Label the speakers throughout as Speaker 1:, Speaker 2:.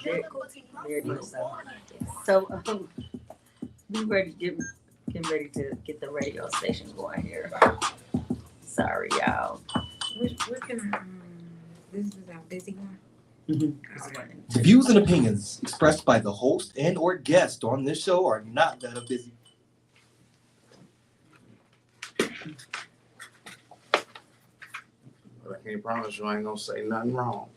Speaker 1: There it is. So we ready getting ready to get the radio station going here. Sorry, y'all.
Speaker 2: We're gonna, this is our busy one.
Speaker 1: Mm-hmm.
Speaker 3: Views and opinions expressed by the host and or guest on this show are not that of Busy.
Speaker 4: But I can't promise you I ain't gonna say nothing wrong.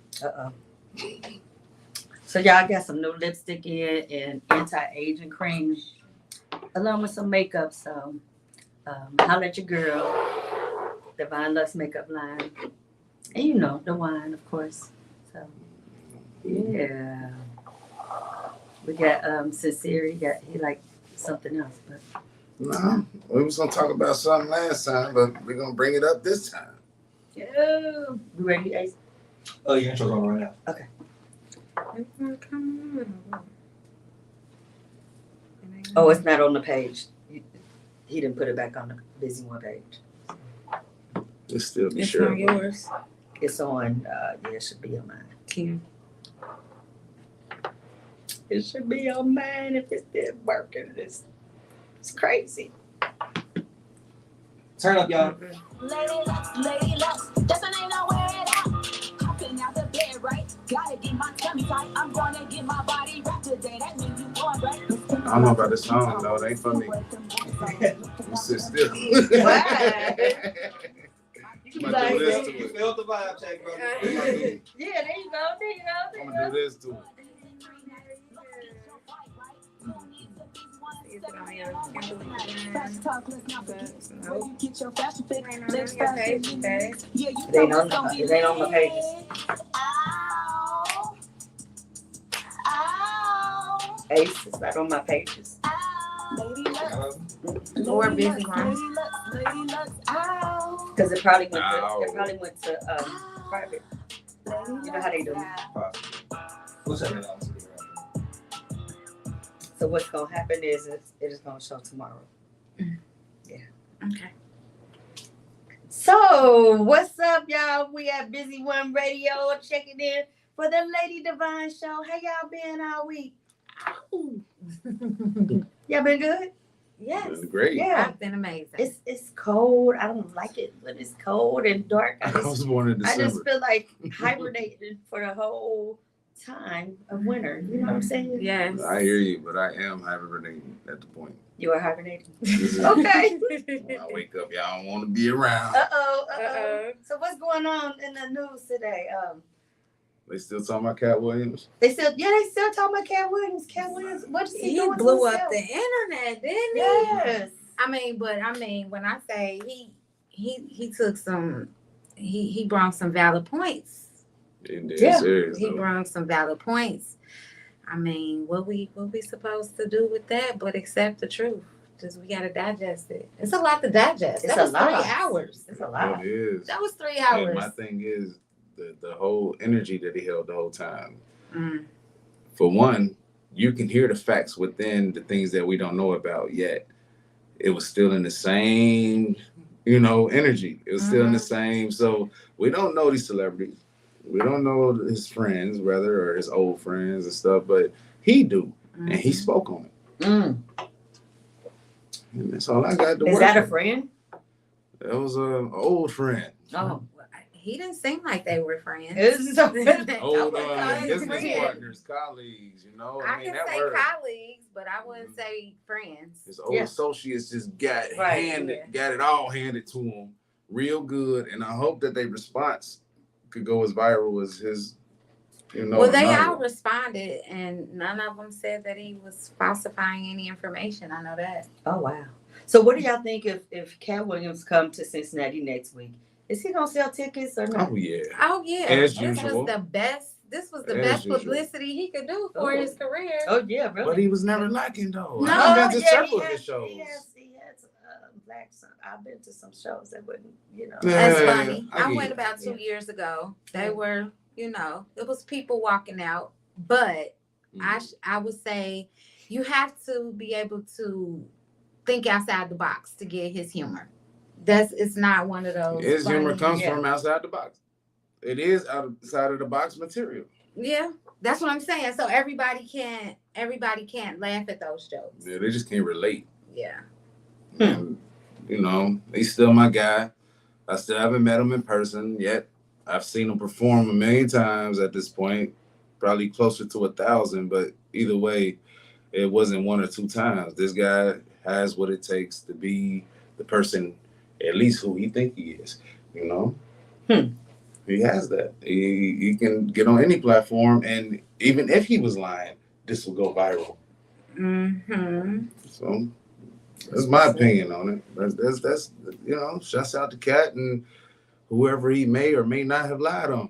Speaker 1: So y'all got some new lipstick in and anti-aging cream, along with some makeup. So holla at your girl, Divine Lux makeup line, and you know the wine, of course. So yeah, we got Sincere. He like something else, but
Speaker 4: No, we was gonna talk about something last time, but we're gonna bring it up this time.
Speaker 1: yeah, we ready, Ace?
Speaker 3: Oh, your intro's on right now.
Speaker 1: Okay. Oh, it's not on the page. He didn't put it back on the busy one page.
Speaker 4: Let's still be
Speaker 2: It's
Speaker 4: sure.
Speaker 2: not yours.
Speaker 1: It's on. Yeah, it should be on mine.
Speaker 2: Kim.
Speaker 1: It should be on mine if it's still working. It's crazy.
Speaker 3: Turn up, y'all.
Speaker 5: Lady Lux, just a name, now wear it out. Hopping out the bed, right? Gotta get my tummy tight. I'm gonna get my body wrapped today. That means you on, right?
Speaker 4: I don't know about this song though. It ain't for me. You sit still.
Speaker 1: Why?
Speaker 4: I'm gonna do this to
Speaker 3: You
Speaker 4: it.
Speaker 3: felt the vibe check, bro.
Speaker 1: Yeah, there you go.
Speaker 4: I'm gonna do this to it.
Speaker 2: Is it on your
Speaker 5: Fast talk, let's not forget.
Speaker 2: No.
Speaker 5: Where you get your fashion fit.
Speaker 2: Ain't on
Speaker 5: Let's
Speaker 2: your
Speaker 5: fast
Speaker 2: page,
Speaker 5: it.
Speaker 2: okay?
Speaker 5: Yeah, you
Speaker 1: It ain't
Speaker 5: know
Speaker 1: on
Speaker 5: it's gonna be
Speaker 1: it ain't on the
Speaker 5: lit.
Speaker 1: pages.
Speaker 5: Ow. Ow.
Speaker 1: Ace is not on my pages.
Speaker 5: Ow. Lady Lux.
Speaker 2: Or
Speaker 5: Lady
Speaker 2: busy
Speaker 5: Lux,
Speaker 2: one.
Speaker 5: Lady Lux, Lady Lux. Ow.
Speaker 1: Because it probably went
Speaker 4: Ow.
Speaker 1: to private. You know how they do.
Speaker 3: We'll check it out.
Speaker 1: So what's gonna happen is it is gonna show tomorrow.
Speaker 2: Okay.
Speaker 1: So what's up, y'all? We at Busy One Radio checking in for the Lady Devine show. How y'all been all week? Y'all been good?
Speaker 2: Yes.
Speaker 4: It's great.
Speaker 1: Yeah.
Speaker 2: I've been amazing.
Speaker 1: It's cold. I don't like it when it's cold and dark.
Speaker 4: I was born in
Speaker 1: I just
Speaker 4: December.
Speaker 1: feel like hibernating for the whole time of winter. You know what I'm saying?
Speaker 2: Yes.
Speaker 4: I hear you, but I am hibernating at the point.
Speaker 1: You are hibernating.
Speaker 4: This is-
Speaker 1: Okay.
Speaker 4: When I wake up, y'all don't want to be around.
Speaker 1: Uh-oh. So what's going on in the news today?
Speaker 4: They still talking about Cat Williams?
Speaker 1: They still talking about Cat Williams. Cat Williams, what is he
Speaker 2: He
Speaker 1: doing to
Speaker 2: blew up
Speaker 1: himself?
Speaker 2: the internet, didn't he?
Speaker 1: Yes.
Speaker 2: I mean, when I say he took some, he brought some valid points.
Speaker 1: Yeah.
Speaker 4: Serious,
Speaker 2: He
Speaker 4: though.
Speaker 2: brought some valid points. I mean, what we supposed to do with that but accept the truth? Just we gotta digest it. It's a lot to digest.
Speaker 1: It's
Speaker 2: That
Speaker 1: a
Speaker 2: was
Speaker 1: lot.
Speaker 2: 3 hours.
Speaker 1: It's a lot.
Speaker 4: It is.
Speaker 2: That was 3
Speaker 4: And
Speaker 2: hours.
Speaker 4: my thing is the whole energy that he held the whole time.
Speaker 2: Mm.
Speaker 4: For one, you can hear the facts within the things that we don't know about yet. It was still in the same, energy. It was still in the same. So we don't know these celebrities. We don't know his friends, rather, or his old friends and stuff, but he do. And he spoke on it.
Speaker 1: Mm.
Speaker 4: And that's all I got to
Speaker 1: Is
Speaker 4: work
Speaker 1: that a
Speaker 4: with.
Speaker 1: friend?
Speaker 4: That was an old friend.
Speaker 1: Oh.
Speaker 2: He didn't seem like they were friends.
Speaker 1: It's so
Speaker 4: Old
Speaker 1: friend.
Speaker 4: business partners, colleagues,
Speaker 2: I can
Speaker 4: that
Speaker 2: say
Speaker 4: word.
Speaker 2: colleagues, but I wouldn't say friends.
Speaker 4: His old
Speaker 1: Yeah.
Speaker 4: associates just got
Speaker 1: Right,
Speaker 4: got it all handed to him real good. And I hope that their response could go as viral as his,
Speaker 2: Well, they
Speaker 4: another
Speaker 2: all
Speaker 4: one.
Speaker 2: responded, and none of them said that he was falsifying any information. I know that.
Speaker 1: Oh wow. So what do y'all think if Cat Williams come to Cincinnati next week? Is he gonna sell tickets or not?
Speaker 4: Oh yeah.
Speaker 2: Oh yeah,
Speaker 4: As
Speaker 2: this
Speaker 4: usual.
Speaker 2: was the best. This was the
Speaker 4: As
Speaker 2: best
Speaker 4: usual.
Speaker 2: publicity he could do for his career.
Speaker 1: Oh yeah, really?
Speaker 4: But he was never lacking though.
Speaker 2: No.
Speaker 4: I've been to
Speaker 1: yeah,
Speaker 4: several
Speaker 1: he
Speaker 4: of
Speaker 1: has,
Speaker 4: his shows.
Speaker 1: He has black son. I've been to some shows that wouldn't,
Speaker 2: That's
Speaker 4: Yeah,
Speaker 2: funny.
Speaker 4: I
Speaker 2: I
Speaker 4: get
Speaker 2: went
Speaker 4: it.
Speaker 2: about 2 years ago. They were, it was people walking out, but I would say you have to be able to think outside the box to get his humor. It's not one of those.
Speaker 4: His humor
Speaker 2: funny-
Speaker 4: comes
Speaker 1: Yeah.
Speaker 4: from outside the box. It is outside of the box material.
Speaker 2: Yeah, That's what I'm saying. So everybody can't laugh at those jokes.
Speaker 4: Yeah, they just can't relate.
Speaker 2: Yeah.
Speaker 4: And, you know, he's still my guy. I still haven't met him in person yet. I've seen him perform a million times at this point, probably closer to 1,000. But either way, it wasn't 1 or 2 times. This guy has what it takes to be the person, at least who he think he is. You know, he has that. He can get on any platform, and even if he was lying, this will go viral.
Speaker 2: Mm-hmm.
Speaker 4: So that's my opinion on it. That's you know, shouts out to Cat and whoever he may or may not have lied on.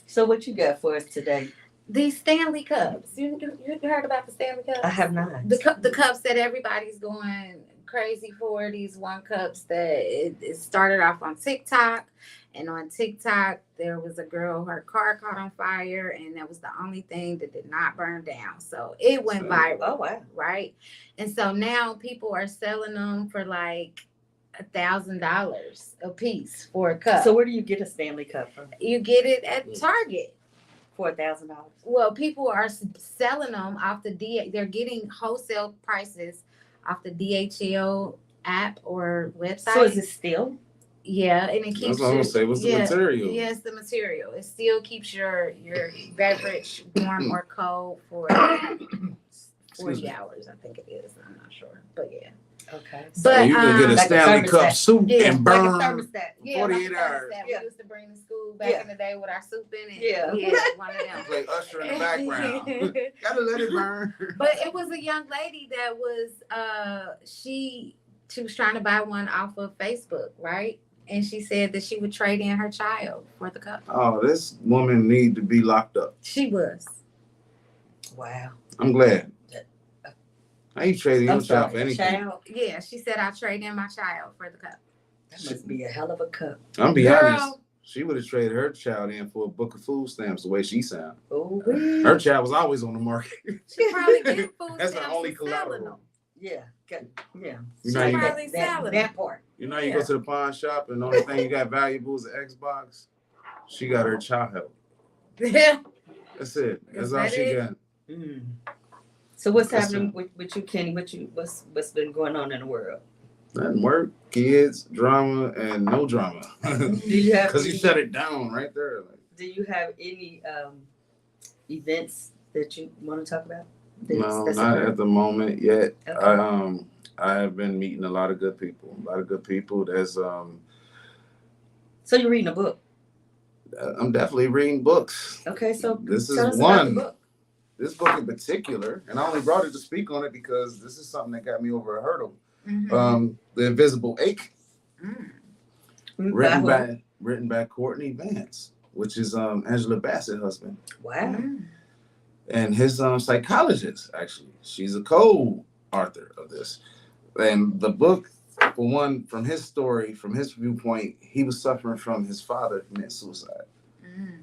Speaker 1: So what you got for us today?
Speaker 2: These Stanley Cups. You heard about the Stanley Cups?
Speaker 1: I have not.
Speaker 2: The cups that everybody's going crazy for. These one cups that it started off on TikTok, and on TikTok there was a girl, her car caught on fire, and that was the only thing that did not burn down. So it went viral.
Speaker 1: Oh wow!
Speaker 2: Right, and so now people are selling them for like $1,000 a piece for a cup.
Speaker 1: So where do you get a Stanley Cup from?
Speaker 2: You get it at Target.
Speaker 1: For $1,000.
Speaker 2: Well, people are selling them off the they're getting wholesale prices off the DHL app or website.
Speaker 1: So is it still?
Speaker 2: Yeah, and it keeps.
Speaker 4: That's what I'm gonna say. What's the material?
Speaker 2: Yes, the material. It still keeps your beverage warm or cold for 40 hours. I think it is. I'm not sure, but yeah.
Speaker 1: Okay.
Speaker 2: But
Speaker 4: you can get a
Speaker 1: like a
Speaker 4: Stanley Cup
Speaker 1: thermostat.
Speaker 4: soup
Speaker 2: Yeah,
Speaker 4: and
Speaker 1: Like a
Speaker 4: burn
Speaker 1: thermostat.
Speaker 4: 48 hours.
Speaker 2: We
Speaker 1: Yeah.
Speaker 2: used to bring to school back in the day with our soup in it.
Speaker 1: Yeah.
Speaker 2: We had one of them.
Speaker 4: Play Usher in the background. Gotta let it burn.
Speaker 2: But it was a young lady that was she was trying to buy one off of Facebook, right? And she said that she would trade in her child for the cup.
Speaker 4: Oh, this woman need to be locked up.
Speaker 2: She was.
Speaker 1: Wow.
Speaker 4: I'm glad. How you trading your
Speaker 1: I'm
Speaker 4: child
Speaker 1: sorry,
Speaker 4: for anything?
Speaker 1: child?
Speaker 2: Yeah, she said I trade in my child for the cup.
Speaker 1: That must be a hell of a cup.
Speaker 4: I'm be
Speaker 2: Girl.
Speaker 4: honest. She would have traded her child in for a book of food stamps the way she sound.
Speaker 1: Oh,
Speaker 4: Her child was always on the market.
Speaker 2: She probably get food
Speaker 4: That's her
Speaker 2: stamps
Speaker 4: only
Speaker 2: and selling
Speaker 4: collateral.
Speaker 2: them.
Speaker 1: yeah. Good. Yeah.
Speaker 4: You know,
Speaker 2: She
Speaker 4: you,
Speaker 2: probably selling them.
Speaker 1: that part.
Speaker 4: you know, you go to the pawn shop and the only thing you got valuable is an Xbox. She got her child.
Speaker 2: Yeah.
Speaker 4: That's it. That's
Speaker 2: Is
Speaker 4: all
Speaker 2: that
Speaker 4: she
Speaker 2: it?
Speaker 4: got.
Speaker 1: Mm. So what's
Speaker 4: That's
Speaker 1: happening with you, Kenny? What's been going on in the world?
Speaker 4: Nothing, work, kids, drama, and no drama.
Speaker 1: Do you have?
Speaker 4: Because you shut it down right there. Like,
Speaker 1: Do you have any events that you want to talk about?
Speaker 4: no,
Speaker 1: That's
Speaker 4: not
Speaker 1: occurred?
Speaker 4: at the moment yet.
Speaker 1: Okay.
Speaker 4: I have been meeting a lot of good people. That's
Speaker 1: So you're reading a book.
Speaker 4: I'm definitely reading books.
Speaker 1: Okay, so
Speaker 4: This
Speaker 1: tell
Speaker 4: is
Speaker 1: us about
Speaker 4: one.
Speaker 1: the book.
Speaker 4: This book in particular, and I only brought it to speak on it because this is something that got me over a hurdle.
Speaker 2: Mhm.
Speaker 4: The Invisible Ache,
Speaker 2: Mm.
Speaker 4: written by Courtney Vance, which is Angela Bassett's husband,
Speaker 1: Wow.
Speaker 2: Mm.
Speaker 4: and his psychologist. Actually, she's a co-author of this, and the book, for one, from his story, from his viewpoint, he was suffering from his father committing suicide.
Speaker 2: Mm.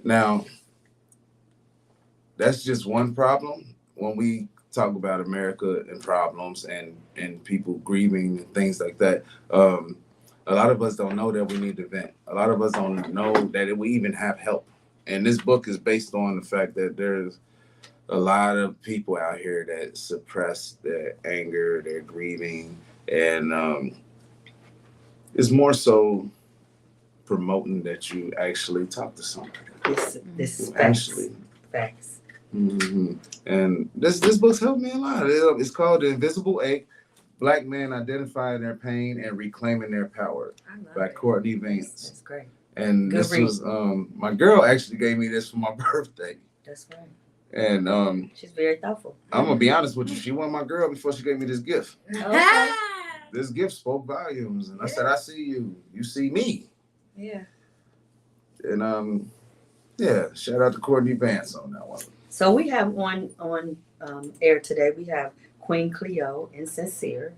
Speaker 4: Now, that's just one problem when we talk about America and problems and people grieving and things like that. A lot of us don't know that we need to vent. A lot of us don't know that we even have help. And this book is based on the fact that there's a lot of people out here that suppress their anger, their grieving, and it's more so promoting that you actually talk to somebody.
Speaker 1: This is
Speaker 4: Actually.
Speaker 1: facts.
Speaker 4: Mm-hmm. And this book's helped me a lot. It's called The Invisible Ache: Black Men Identifying Their Pain and Reclaiming Their Power
Speaker 2: I love
Speaker 4: by
Speaker 2: it.
Speaker 4: Courtney Vance.
Speaker 1: That's great.
Speaker 4: And
Speaker 1: Good
Speaker 4: this
Speaker 1: read.
Speaker 4: was my girl actually gave me this for my birthday.
Speaker 1: That's right.
Speaker 4: And
Speaker 1: She's very thoughtful.
Speaker 4: I'm gonna be honest with you, she wasn't my girl before she gave me this gift.
Speaker 1: Okay.
Speaker 4: This gift spoke volumes, and I said, I see you, you see me.
Speaker 2: Yeah.
Speaker 4: And yeah, shout out to Courtney Vance on that one.
Speaker 1: So we have one on air today. We have Queen Cleo and Sincere.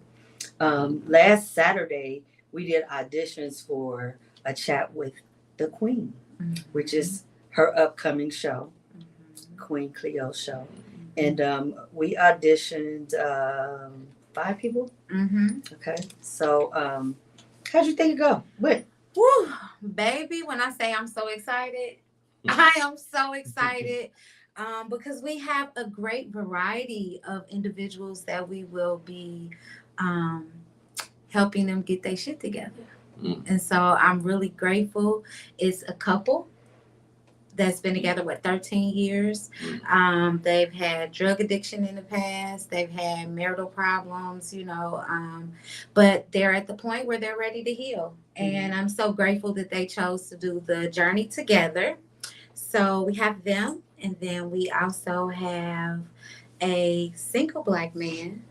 Speaker 1: Last Saturday, we did auditions for a chat with the Queen, which is her upcoming show, Queen Cleo show. And we auditioned 5 people.
Speaker 2: Mm-hmm.
Speaker 1: Okay. So how'd you think it go? What?
Speaker 2: Woo, baby, when I say I'm so excited, I am so excited because we have a great variety of individuals that we will be helping them get their shit together. And so I'm really grateful. It's a couple that's been together 13 years. They've had drug addiction in the past. They've had marital problems, but they're at the point where they're ready to heal. And I'm so grateful that they chose to do the journey together. So we have them, and then we also have a single Black man.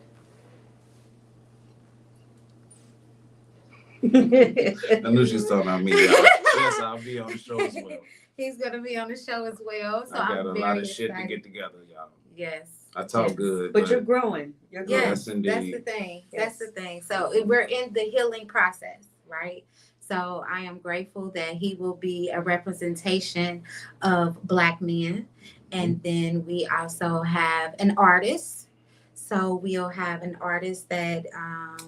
Speaker 4: I knew she was talking about me. Y'all. Yes, I'll be on the show as well.
Speaker 2: He's gonna be on the show as well. So
Speaker 4: I got
Speaker 2: I'm
Speaker 4: a
Speaker 2: very
Speaker 4: lot of shit
Speaker 2: excited.
Speaker 4: to get together, y'all.
Speaker 2: Yes.
Speaker 4: I talk good,
Speaker 1: but you're growing. You're growing.
Speaker 2: Yes,
Speaker 4: indeed.
Speaker 2: that's the thing.
Speaker 1: Yes.
Speaker 2: That's the thing. So we're in the healing process, right? So I am grateful that he will be a representation of Black men. And then we also have an artist. So we'll have an artist that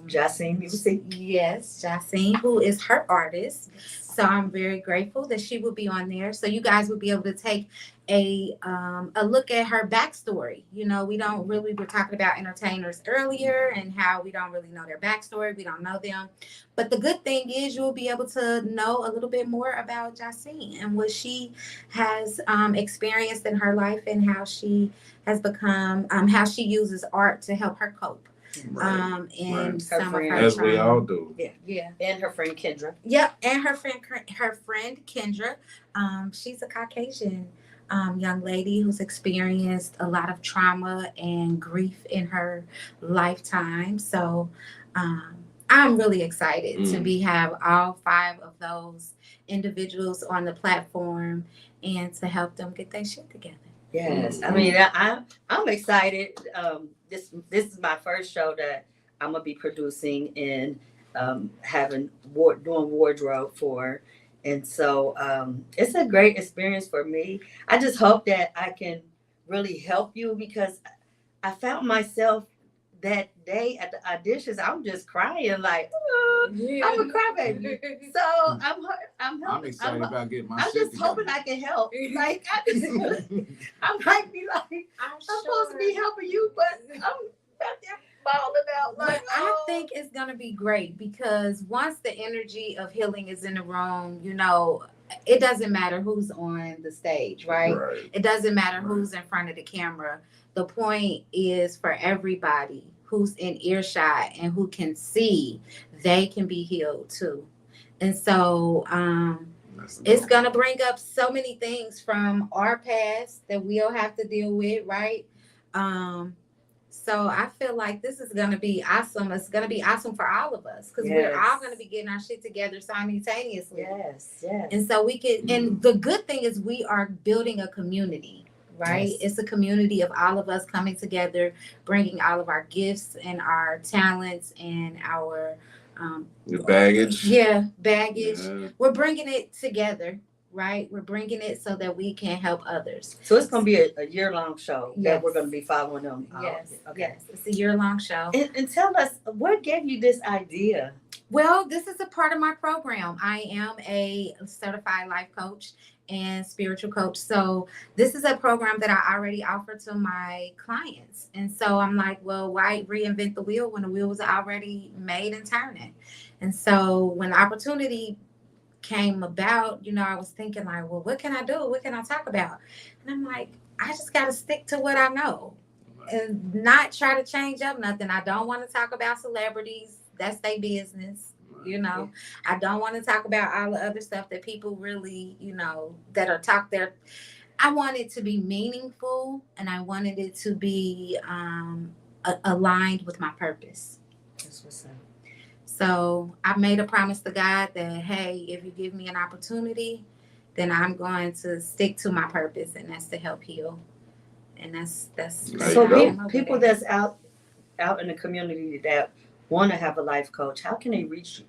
Speaker 1: Jacine Music.
Speaker 2: Yes, Jacine, who is her artist. So I'm very grateful that she will be on there. So you guys will be able to take a look at her backstory. We were talking about entertainers earlier and how we don't really know their backstory. We don't know them. But the good thing is you'll be able to know a little bit more about Jacine and what she has experienced in her life and how she has become, how she uses art to help her cope.
Speaker 4: Right.
Speaker 2: And some of her
Speaker 4: as we
Speaker 2: trauma.
Speaker 4: all do.
Speaker 2: Yeah.
Speaker 1: And her friend Kendra.
Speaker 2: Yep, and her friend Kendra. She's a Caucasian young lady who's experienced a lot of trauma and grief in her lifetime. So I'm really excited to have all 5 of those individuals on the platform and to help them get their shit together.
Speaker 1: Yes, I mean I'm excited. This is my first show that I'm gonna be producing and doing wardrobe for, and so it's a great experience for me. I just hope that I can really help you because I found myself that day at the auditions. I'm just crying like I'm a crybaby. So
Speaker 4: I'm excited about getting my
Speaker 1: I'm
Speaker 4: shit
Speaker 1: just hoping
Speaker 4: together.
Speaker 1: I can help. Like I might be like I'm supposed to be helping you, but I'm out there balling out. Like
Speaker 2: I think it's gonna be great because once the energy of healing is in the room, it doesn't matter who's on the stage, right? It doesn't matter who's in front of the camera. The point is for everybody who's in earshot and who can see, they can be healed too. And so it's going to bring up so many things from our past that we'll have to deal with, right? So I feel like this is going to be awesome. It's going to be awesome for all of us because we're all going to be getting our shit together simultaneously.
Speaker 1: Yes.
Speaker 2: And so we can, and the good thing is we are building a community, right?
Speaker 1: Yes.
Speaker 2: It's a community of all of us coming together, bringing all of our gifts and our talents and our
Speaker 4: Your baggage.
Speaker 2: baggage.
Speaker 4: Yeah.
Speaker 2: We're bringing it together, right? We're bringing it so that we can help others.
Speaker 1: So it's going to be a year-long show that
Speaker 2: Yes.
Speaker 1: we're going to be following them.
Speaker 2: Yes.
Speaker 1: Okay.
Speaker 2: Yes. It's a year-long show.
Speaker 1: And tell us, what gave you this idea?
Speaker 2: Well, this is a part of my program. I am a certified life coach and spiritual coach. So this is a program that I already offer to my clients. And so I'm like, well, why reinvent the wheel when the wheel was already made and turning? And so when the opportunity came about, I was thinking like, well, what can I do? What can I talk about? And I'm like, I just got to stick to what I know and not try to change up nothing. I don't want to talk about celebrities. That's their business. I don't want to talk about all the other stuff that people really, that are talked there. I want it to be meaningful and I wanted it to be aligned with my purpose.
Speaker 1: That's what's up.
Speaker 2: So I made a promise to God that, hey, if you give me an opportunity, then I'm going to stick to my purpose, and that's to help heal. And that's
Speaker 1: so people that's out in the community that want to have a life coach, how can they reach you?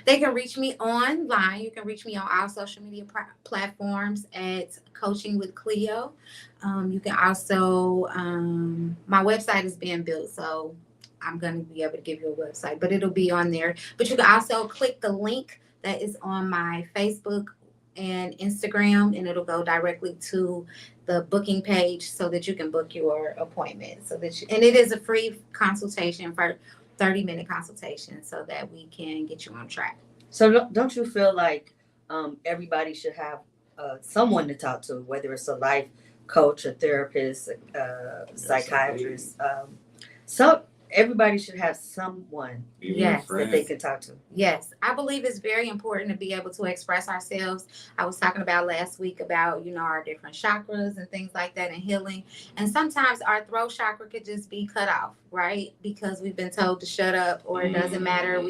Speaker 2: They can reach me online. You can reach me on all social media platforms at Coaching with Cleo. You can also, my website is being built, so I'm going to be able to give you a website, but it'll be on there. But you can also click the link that is on my Facebook and Instagram, and it'll go directly to the booking page so that you can book your appointment. And it is a free consultation for 30-minute consultation so that we can get you on track.
Speaker 1: So don't you feel like everybody should have someone to talk to, whether it's a life coach, a therapist, psychiatrist? So everybody should have someone
Speaker 4: Even
Speaker 2: Yes,
Speaker 4: a friend.
Speaker 1: that they can talk to.
Speaker 2: Yes, I believe it's very important to be able to express ourselves. I was talking about last week about, our different chakras and things like that and healing. And sometimes our throat chakra could just be cut off, right? Because we've been told to shut up or it doesn't matter.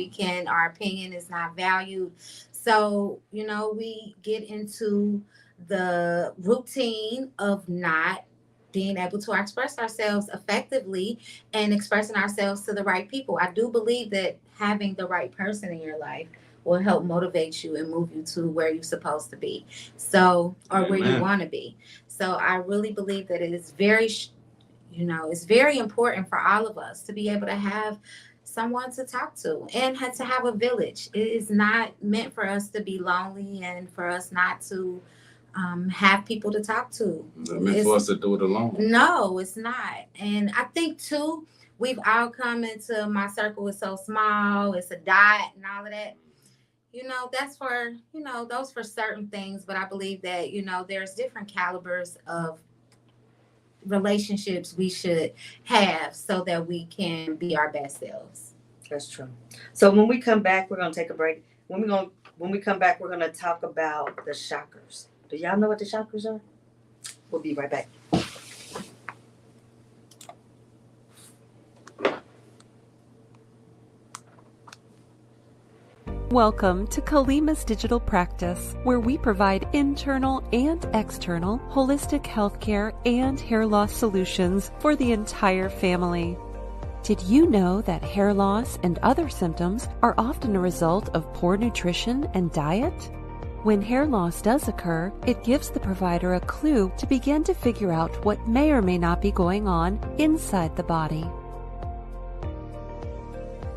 Speaker 2: Our opinion is not valued. So, we get into the routine of not being able to express ourselves effectively and expressing ourselves to the right people. I do believe that having the right person in your life will help motivate you and move you to where you're supposed to be. So, or where you want to be. So I really believe that it is it's very important for all of us to be able to have someone to talk to and to have a village. It is not meant for us to be lonely and for us not to have people to talk to.
Speaker 4: It's not meant for us to do it alone.
Speaker 2: No, it's not. And I think too, we've all come into my circle is so small, it's a dot and all of that. That's for, those for certain things. But I believe that, there's different calibers of relationships we should have so that we can be our best selves.
Speaker 1: That's true. So when we come back, we're gonna take a break. When we come back, we're gonna talk about the chakras. Do y'all know what the chakras are? We'll be right back.
Speaker 6: Welcome to Kalima's Digital Practice, where we provide internal and external holistic healthcare and hair loss solutions for the entire family. Did you know that hair loss and other symptoms are often a result of poor nutrition and diet? When hair loss does occur, it gives the provider a clue to begin to figure out what may or may not be going on inside the body.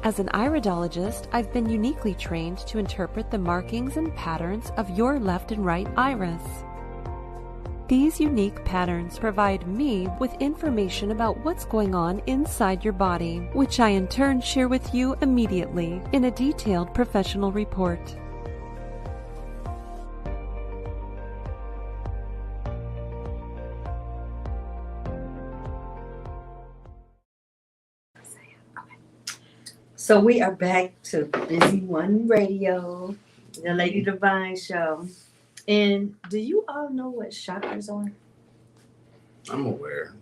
Speaker 6: As an iridologist, I've been uniquely trained to interpret the markings and patterns of your left and right iris. These unique patterns provide me with information about what's going on inside your body, which I in turn share with you immediately in a detailed professional report.
Speaker 1: So we are back to Busy One Radio, the Lady Devine show. And do you all know what chakras are?
Speaker 4: I'm aware.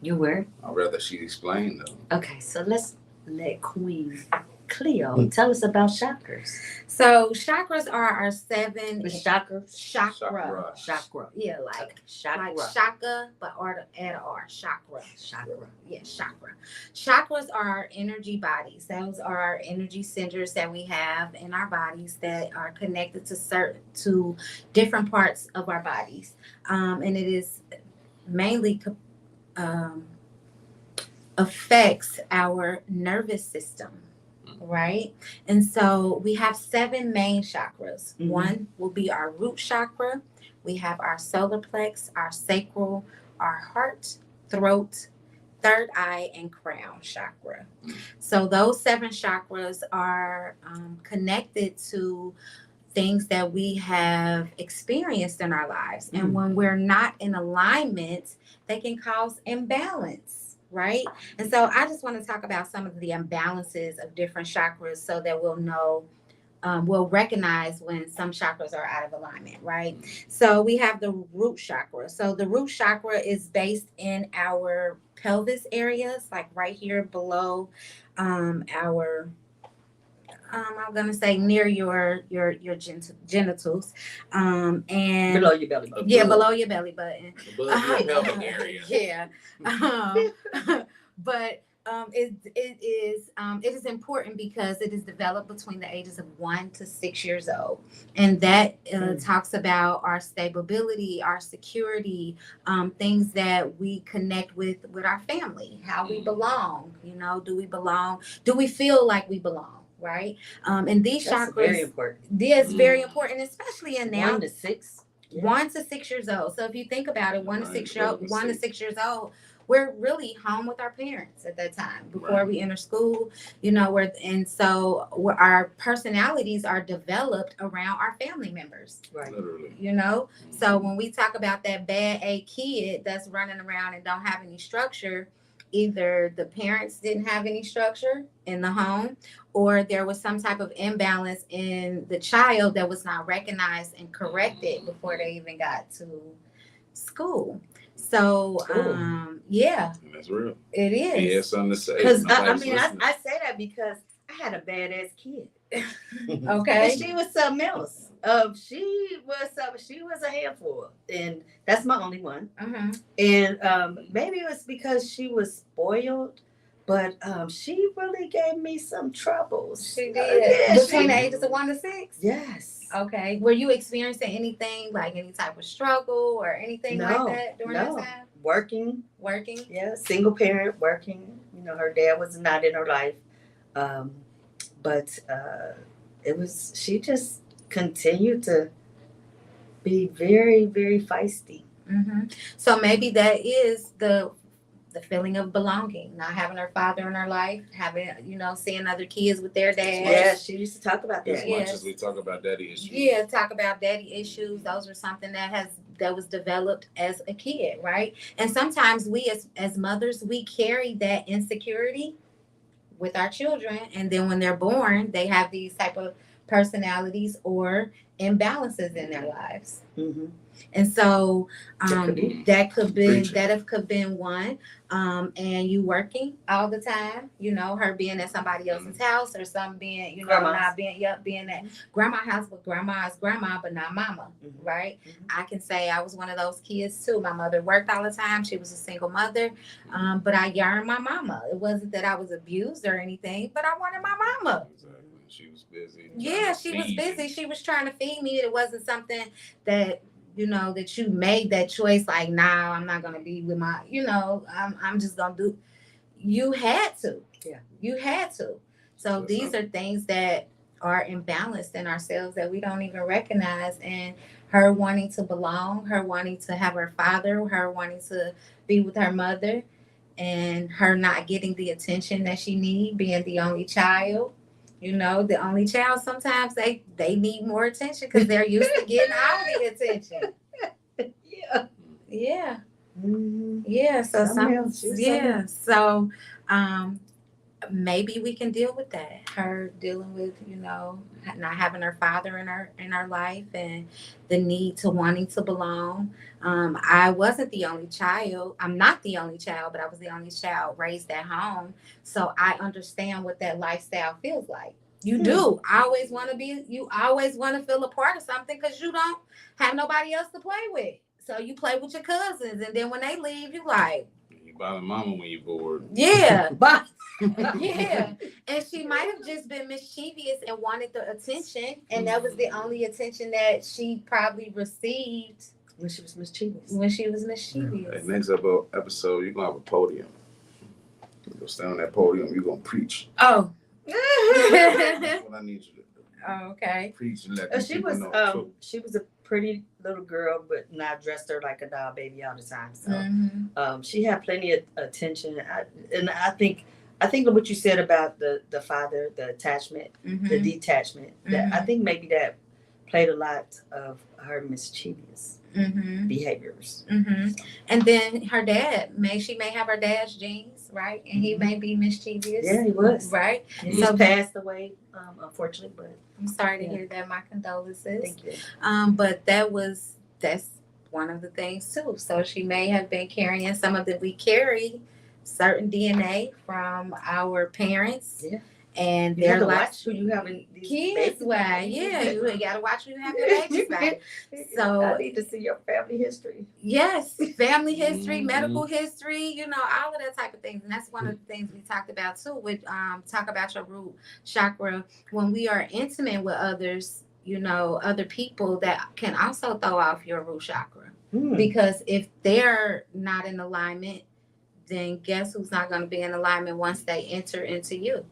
Speaker 1: You aware?
Speaker 4: I'd rather she explain though.
Speaker 1: Okay, so let's let Queen Cleo tell us about chakras.
Speaker 2: So chakras are our 7
Speaker 1: The chakras?
Speaker 2: chakra. Yeah, like
Speaker 1: chakra.
Speaker 2: like shaka, but add a R. Chakra.
Speaker 1: Chakra.
Speaker 2: Yeah, chakra. Chakras are our energy bodies. Those are our energy centers that we have in our bodies that are connected to different parts of our bodies. And it is mainly affects our nervous system. Right? And so we have 7 main chakras.
Speaker 1: Mhm.
Speaker 2: One will be our root chakra. We have our solar plex, our sacral, our heart, throat, third eye, and crown chakra. So those 7 chakras are connected to things that we have experienced in our lives. And when we're not in alignment, they can cause imbalance. Right? And so I just want to talk about some of the imbalances of different chakras so that we'll know, we'll recognize when some chakras are out of alignment, right? So we have the root chakra. So the root chakra is based in our pelvis areas, like right here below our I'm gonna say near your genitals, and
Speaker 1: Below your belly button.
Speaker 2: Yeah, below your belly button.
Speaker 4: Above your pelvic area.
Speaker 2: Yeah, but it is important because it is developed between the ages of 1 to 6 years old, and that talks about our stability, our security, things that we connect with our family, how we belong. Do we belong? Do we feel like we belong? right? And these
Speaker 1: That's
Speaker 2: chakras,
Speaker 1: very important.
Speaker 2: this is very important, especially in now
Speaker 1: 1 to 6. Yeah.
Speaker 2: 1 to 6 years old. So if you think about it, 1 to
Speaker 4: Right,
Speaker 2: 6
Speaker 4: well,
Speaker 2: 1 to 6 years old, we're really home with our parents at that time before we enter school, you know, our personalities are developed around our family members.
Speaker 1: Right.
Speaker 4: Literally.
Speaker 2: You know, so when we talk about that bad A kid that's running around and don't have any structure, either the parents didn't have any structure in the home, or there was some type of imbalance in the child that was not recognized and corrected before they even got to school. So, yeah,
Speaker 4: And that's real.
Speaker 2: it is.
Speaker 4: He has something to say.
Speaker 1: Because I
Speaker 4: Nobody's
Speaker 1: mean,
Speaker 4: listening.
Speaker 1: I say that because I had a badass kid.
Speaker 2: Okay.
Speaker 1: And she was something else. She was a handful, and that's my only one. And maybe it was because she was spoiled, but she really gave me some troubles.
Speaker 2: She did.
Speaker 1: Yeah,
Speaker 2: Between the ages of 1 to 6?
Speaker 1: Yes.
Speaker 2: Okay. Were you experiencing anything like any type of struggle or anything like that during that time?
Speaker 1: Working. Yeah, single parent, working. You know, her dad was not in her life, but she just continued to be very, very feisty.
Speaker 2: So maybe that is the feeling of belonging, not having her father in her life, having, you know, seeing other kids with their dads.
Speaker 1: Yeah, she used to talk about that.
Speaker 4: As much as we talk about daddy issues.
Speaker 2: Yeah, talk about daddy issues. Those are something that was developed as a kid, right? And sometimes we as mothers, we carry that insecurity with our children, and then when they're born, they have these type of personalities or imbalances in their lives. And so that could have been one. And you working all the time, you know, her being at somebody else's house, or some being, you know, not being being at grandma's house, but grandma is grandma, but not mama, right? I can say I was one of those kids too. My mother worked all the time. She was a single mother, but I yearned my mama. It wasn't that I was abused or anything, but I wanted my mama.
Speaker 4: Exactly. She was busy.
Speaker 2: Yeah, she was busy. She was trying to feed me. It wasn't something that, you know, that you made that choice, like, nah, I'm not gonna be with my, you know, I'm just gonna do. You had to.
Speaker 1: Yeah.
Speaker 2: You had to. So these are things that are imbalanced in ourselves that we don't even recognize. And her wanting to belong, her wanting to have her father, her wanting to be with her mother, and her not getting the attention that she needs, being the only child. You know, the only child, sometimes they need more attention because they're used to getting all the attention. Yeah. Yeah. So maybe we can deal with that. Her dealing with, you know, not having her father in her life, and the need to wanting to belong. I wasn't the only child. I'm not the only child, but I was the only child raised at home. So I understand what that lifestyle feels like. You do. You always want to feel a part of something because you don't have nobody else to play with. So you play with your cousins, and then when they leave, you like,
Speaker 4: you bother mama when you're bored.
Speaker 2: yeah. Yeah. And she might have just been mischievous and wanted the attention, and that was the only attention that she probably received
Speaker 1: when she was mischievous.
Speaker 4: Hey, next episode, you're gonna have a podium. You're gonna stand on that podium. You're gonna preach.
Speaker 2: Oh.
Speaker 4: That's what I need you to do.
Speaker 2: Oh, okay.
Speaker 4: Preach and let people know.
Speaker 1: She was a pretty little girl, but not dressed her like a doll baby all the time. So she had plenty of attention. I think what you said about the father, the attachment, the detachment, that I think maybe that played a lot of her mischievous behaviors.
Speaker 2: And then her dad, she may have her dad's genes, right? And he may be mischievous.
Speaker 1: Yeah, he was.
Speaker 2: Right?
Speaker 1: And he's passed away, unfortunately, but
Speaker 2: I'm sorry to hear that. My condolences.
Speaker 1: thank you.
Speaker 2: But that's one of the things too. So she may have been carrying we carry certain DNA from our parents.
Speaker 1: Yeah.
Speaker 2: And
Speaker 1: You have
Speaker 2: they're
Speaker 1: to
Speaker 2: like
Speaker 1: watch who you have in these
Speaker 2: kids. Why? Yeah, you gotta watch who you have your babies by. So
Speaker 1: I need to see your family history.
Speaker 2: Yes, family history, medical history, you know, all of that type of things. And that's one of the things we talked about too, with talk about your root chakra. When we are intimate with others, you know, other people, that can also throw off your root chakra. Because if they're not in alignment, then guess who's not going to be in alignment once they enter into you?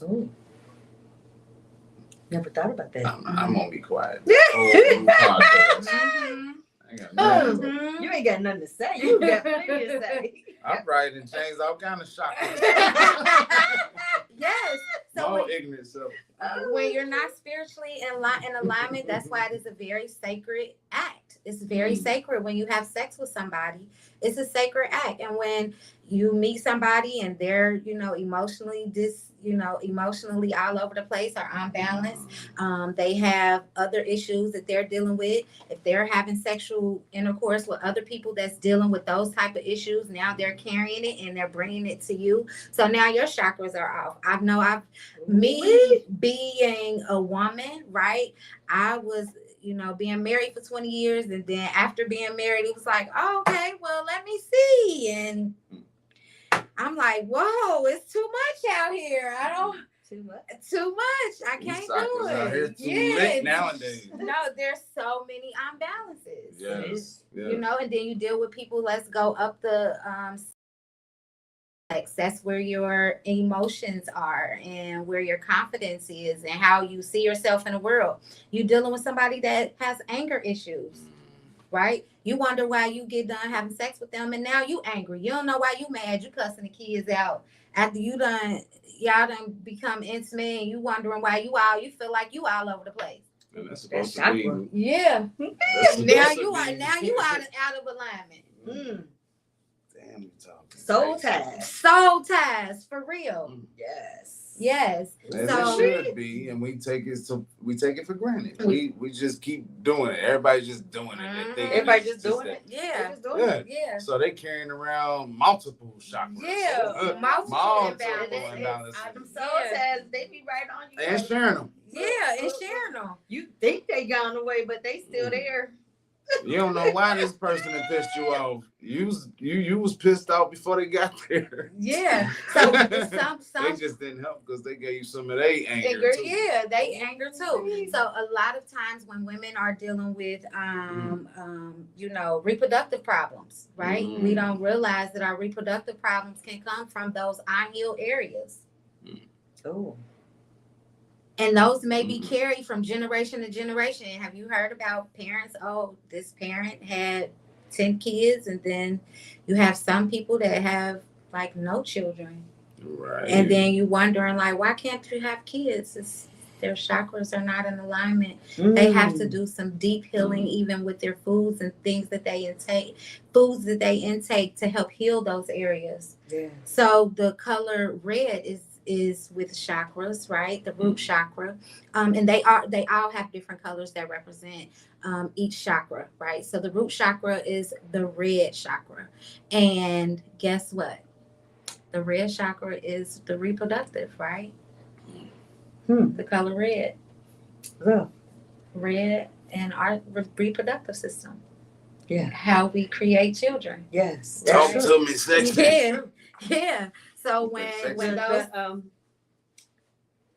Speaker 1: Ooh. Never thought about that.
Speaker 4: I'm gonna be quiet. Oh, podcast.
Speaker 2: Mhm.
Speaker 4: I ain't got nothing to talk.
Speaker 2: Mhm.
Speaker 1: You ain't got nothing to say. You got plenty to say.
Speaker 4: I'm probably done changed all kind of chakras.
Speaker 2: Yes. So
Speaker 4: No ignorant self.
Speaker 2: when you're not spiritually in alignment, that's why it is a very sacred act. It's very sacred when you have sex with somebody. It's a sacred act. And when you meet somebody and they're, emotionally all over the place or unbalanced, they have other issues that they're dealing with. If they're having sexual intercourse with other people that's dealing with those type of issues, now they're carrying it and they're bringing it to you. So now your chakras are off. Me being a woman, right? I was, being married for 20 years. And then after being married, it was like, oh, okay, well, let me see. And I'm like, whoa, it's too much out here. I don't.
Speaker 1: Too much.
Speaker 2: I
Speaker 4: These
Speaker 2: can't
Speaker 4: chakras
Speaker 2: do
Speaker 4: out here
Speaker 2: it.
Speaker 4: too lit nowadays.
Speaker 2: No, there's so many imbalances.
Speaker 4: Yes.
Speaker 2: And then you deal with people. Let's go up the that's where your emotions are and where your confidence is and how you see yourself in the world. You dealing with somebody that has anger issues, right? You wonder why you get done having sex with them and now you angry. You don't know why you mad. You cussing the kids out after y'all done become intimate and you wondering why you feel like you all over the place.
Speaker 4: And that's supposed
Speaker 1: That's
Speaker 4: to be.
Speaker 1: chakra.
Speaker 2: Yeah.
Speaker 4: That's
Speaker 2: Now
Speaker 4: supposed
Speaker 2: you
Speaker 4: to
Speaker 2: are
Speaker 4: be-
Speaker 2: out of alignment.
Speaker 4: Damn, you talking.
Speaker 1: Soul
Speaker 4: crazy.
Speaker 1: ties.
Speaker 2: Soul ties for real.
Speaker 1: Yes.
Speaker 2: Yes.
Speaker 4: As
Speaker 2: So
Speaker 4: it should be, and we take it for granted. We just keep doing it. Everybody's just doing it. They think
Speaker 1: Everybody
Speaker 4: it's
Speaker 1: just doing it.
Speaker 2: yeah.
Speaker 1: Just doing
Speaker 4: Yeah.
Speaker 1: it.
Speaker 2: Yeah.
Speaker 4: So they carrying around multiple chakras.
Speaker 2: Yeah. Multiple
Speaker 4: imbalances.
Speaker 1: Them soul ties, they be right on you.
Speaker 4: And sharing them.
Speaker 2: Yeah, and sharing them.
Speaker 1: You think they gone away, but they still there.
Speaker 4: You don't know why this person had pissed you off. You was pissed off before they got there.
Speaker 2: Yeah. So some
Speaker 4: They just didn't help because they gave you some of their anger. Too.
Speaker 2: Yeah, they anger too. So a lot of times when women are dealing with reproductive problems, right? We don't realize that our reproductive problems can come from those unhealed areas.
Speaker 1: Oh.
Speaker 2: And those may be carried from generation to generation. Have you heard about parents? Oh, this parent had 10 kids, and then you have some people that have like no children.
Speaker 4: Right.
Speaker 2: And then you wondering like, why can't you have kids? Their chakras are not in alignment. They have to do some deep healing, even with their foods and things that they intake to help heal those areas.
Speaker 1: Yeah.
Speaker 2: So the color red is with chakras, right? The root chakra, and they all have different colors that represent each chakra, right? So the root chakra is the red chakra, and guess what? The red chakra is the reproductive, right? The color red, red, and our reproductive system.
Speaker 1: Yeah.
Speaker 2: How we create children.
Speaker 1: Yes.
Speaker 4: Talk to me, sexy.
Speaker 2: Yeah. So when those go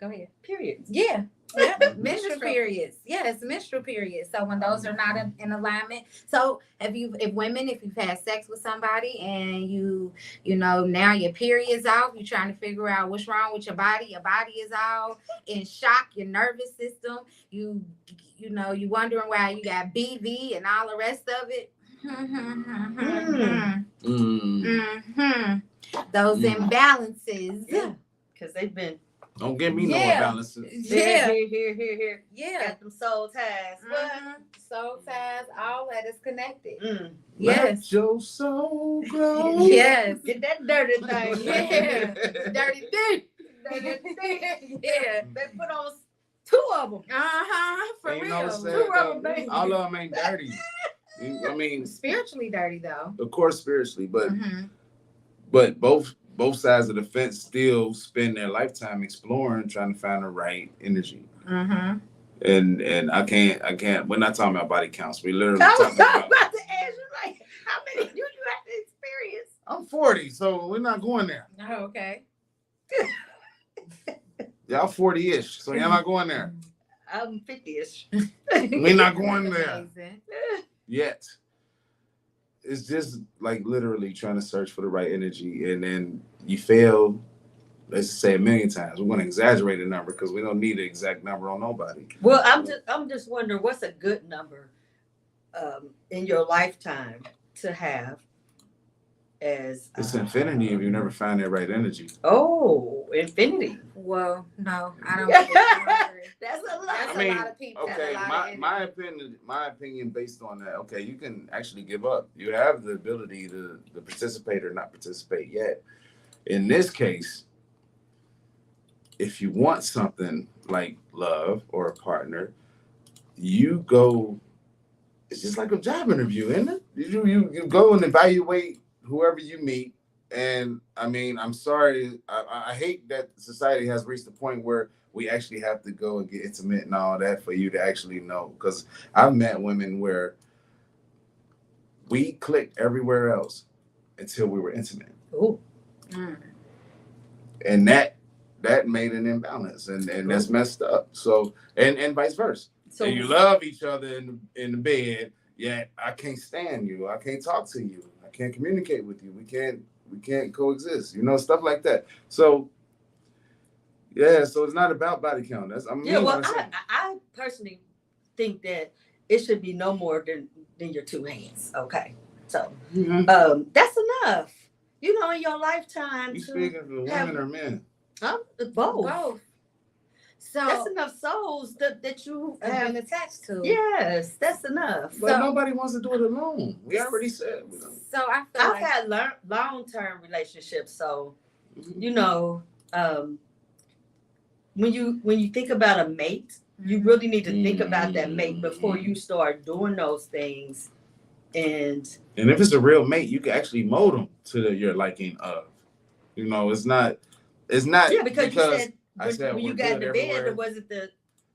Speaker 2: ahead.
Speaker 1: Periods.
Speaker 2: Yeah. Menstrual periods. Yes, menstrual periods. So when those are not in alignment. So if you've had sex with somebody and you now your period's off, you're trying to figure out what's wrong with your body is all in shock, your nervous system, you wondering why you got BV and all the rest of it. Those imbalances.
Speaker 1: Yeah. Because they've been.
Speaker 4: Don't give me no imbalances.
Speaker 2: Yeah.
Speaker 1: Here.
Speaker 2: Yeah.
Speaker 1: Got them soul ties. What?
Speaker 2: Soul ties, all that is connected.
Speaker 4: Let
Speaker 2: Yes.
Speaker 4: your soul grow.
Speaker 2: Yes.
Speaker 1: Get that dirty thing.
Speaker 2: Yeah. Dirty dick. Yeah.
Speaker 1: They put on 2 of them.
Speaker 2: For
Speaker 4: And
Speaker 2: real.
Speaker 4: all of them ain't dirty. I mean,
Speaker 2: Spiritually dirty though.
Speaker 4: of course, spiritually, but both sides of the fence still spend their lifetime exploring, trying to find the right energy. And I can't. We're not talking about body counts. We literally
Speaker 1: I was
Speaker 4: talking about.
Speaker 1: about to ask you, like, how many do you have to experience?
Speaker 4: I'm 40, so we're not going there.
Speaker 2: Oh, okay.
Speaker 4: Y'all 40-ish, so y'all not going there.
Speaker 1: I'm 50-ish.
Speaker 4: We're not going there
Speaker 2: Amazing.
Speaker 4: yet. It's just like literally trying to search for the right energy, and then you fail, let's say 1,000,000 times. We're going to exaggerate the number because we don't need the exact number on nobody.
Speaker 1: Well, I'm just wondering what's a good number in your lifetime to have as
Speaker 4: It's infinity if you never find that right energy.
Speaker 1: Oh, infinity.
Speaker 2: Well, no, I don't think it's
Speaker 1: That's a lot.
Speaker 2: That's
Speaker 4: I mean,
Speaker 2: a lot of people.
Speaker 4: okay, my opinion based on that, okay, you can actually give up. You have the ability to participate or not participate yet. In this case, if you want something like love or a partner, you go, it's just like a job interview, isn't it? You go and evaluate whoever you meet. And I mean, I'm sorry, I hate that society has reached the point where we actually have to go and get intimate and all that for you to actually know. Because I've met women where we clicked everywhere else until we were intimate.
Speaker 1: Ooh.
Speaker 4: And that made an imbalance, and that's messed up. So and vice versa. So you love each other in the bed, yet I can't stand you. I can't talk to you. I can't communicate with you. We can't coexist. Stuff like that. So yeah, so it's not about body count.
Speaker 1: I personally think that it should be no more than your two hands. Okay, so that's enough. In your lifetime.
Speaker 4: You speaking for women or men?
Speaker 1: Both.
Speaker 2: So
Speaker 1: that's enough souls that you have
Speaker 2: been attached to.
Speaker 1: Yes, that's enough.
Speaker 4: But nobody wants to do it alone. We already said we don't.
Speaker 2: So
Speaker 1: I've had long-term relationships. So, when you think about a mate, you really need to think about that mate before you start doing those things. And
Speaker 4: if it's a real mate, you can actually mold them to your liking of. It's not. Yeah,
Speaker 1: because you said when you got in the bed, it wasn't the.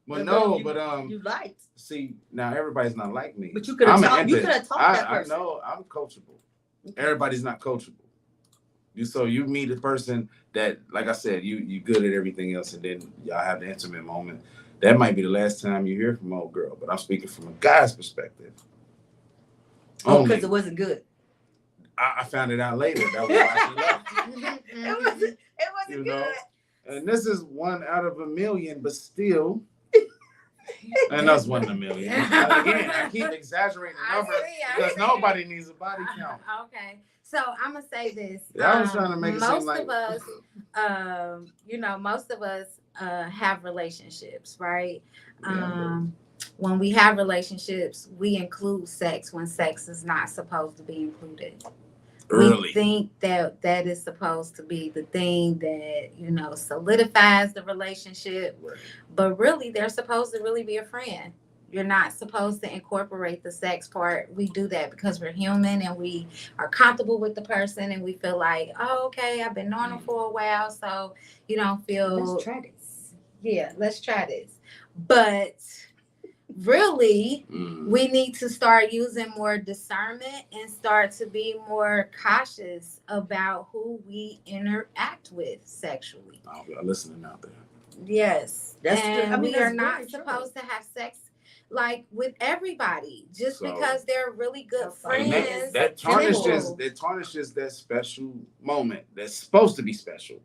Speaker 4: Well, no, but
Speaker 1: you liked.
Speaker 4: See, now everybody's not like me.
Speaker 1: But you could have taught. You could have taught that person.
Speaker 4: I know I'm coachable. Everybody's not coachable. So you meet a person that, like I said, you good at everything else, and then y'all have the intimate moment. That might be the last time you hear from old girl. But I'm speaking from a guy's perspective.
Speaker 1: Oh, because it wasn't good.
Speaker 4: I found it out later. That was why she left.
Speaker 1: It wasn't good.
Speaker 4: And this is 1 out of 1,000,000, but still. And that's 1 in 1,000,000. Again, I keep exaggerating the number because nobody needs a body count.
Speaker 2: Okay. So I'm gonna say this.
Speaker 4: I was trying to make it seem like
Speaker 2: most of us have relationships, right? When we have relationships, we include sex when sex is not supposed to be included.
Speaker 4: Early.
Speaker 2: We think that is supposed to be the thing that, solidifies the relationship.
Speaker 4: Right.
Speaker 2: But really, they're supposed to really be a friend. You're not supposed to incorporate the sex part. We do that because we're human and we are comfortable with the person and we feel like, oh, okay, I've been knowing them for a while, so you don't feel.
Speaker 1: Let's try this.
Speaker 2: Yeah, let's try this. But really, we need to start using more discernment and start to be more cautious about who we interact with sexually.
Speaker 4: Oh, I'm listening out there.
Speaker 2: Yes.
Speaker 1: That's true.
Speaker 2: And we are not
Speaker 1: very
Speaker 2: supposed to have sex like with everybody just
Speaker 4: So-
Speaker 2: because they're really good
Speaker 1: And
Speaker 2: friends.
Speaker 4: And that tarnishes that special moment that's supposed to be special.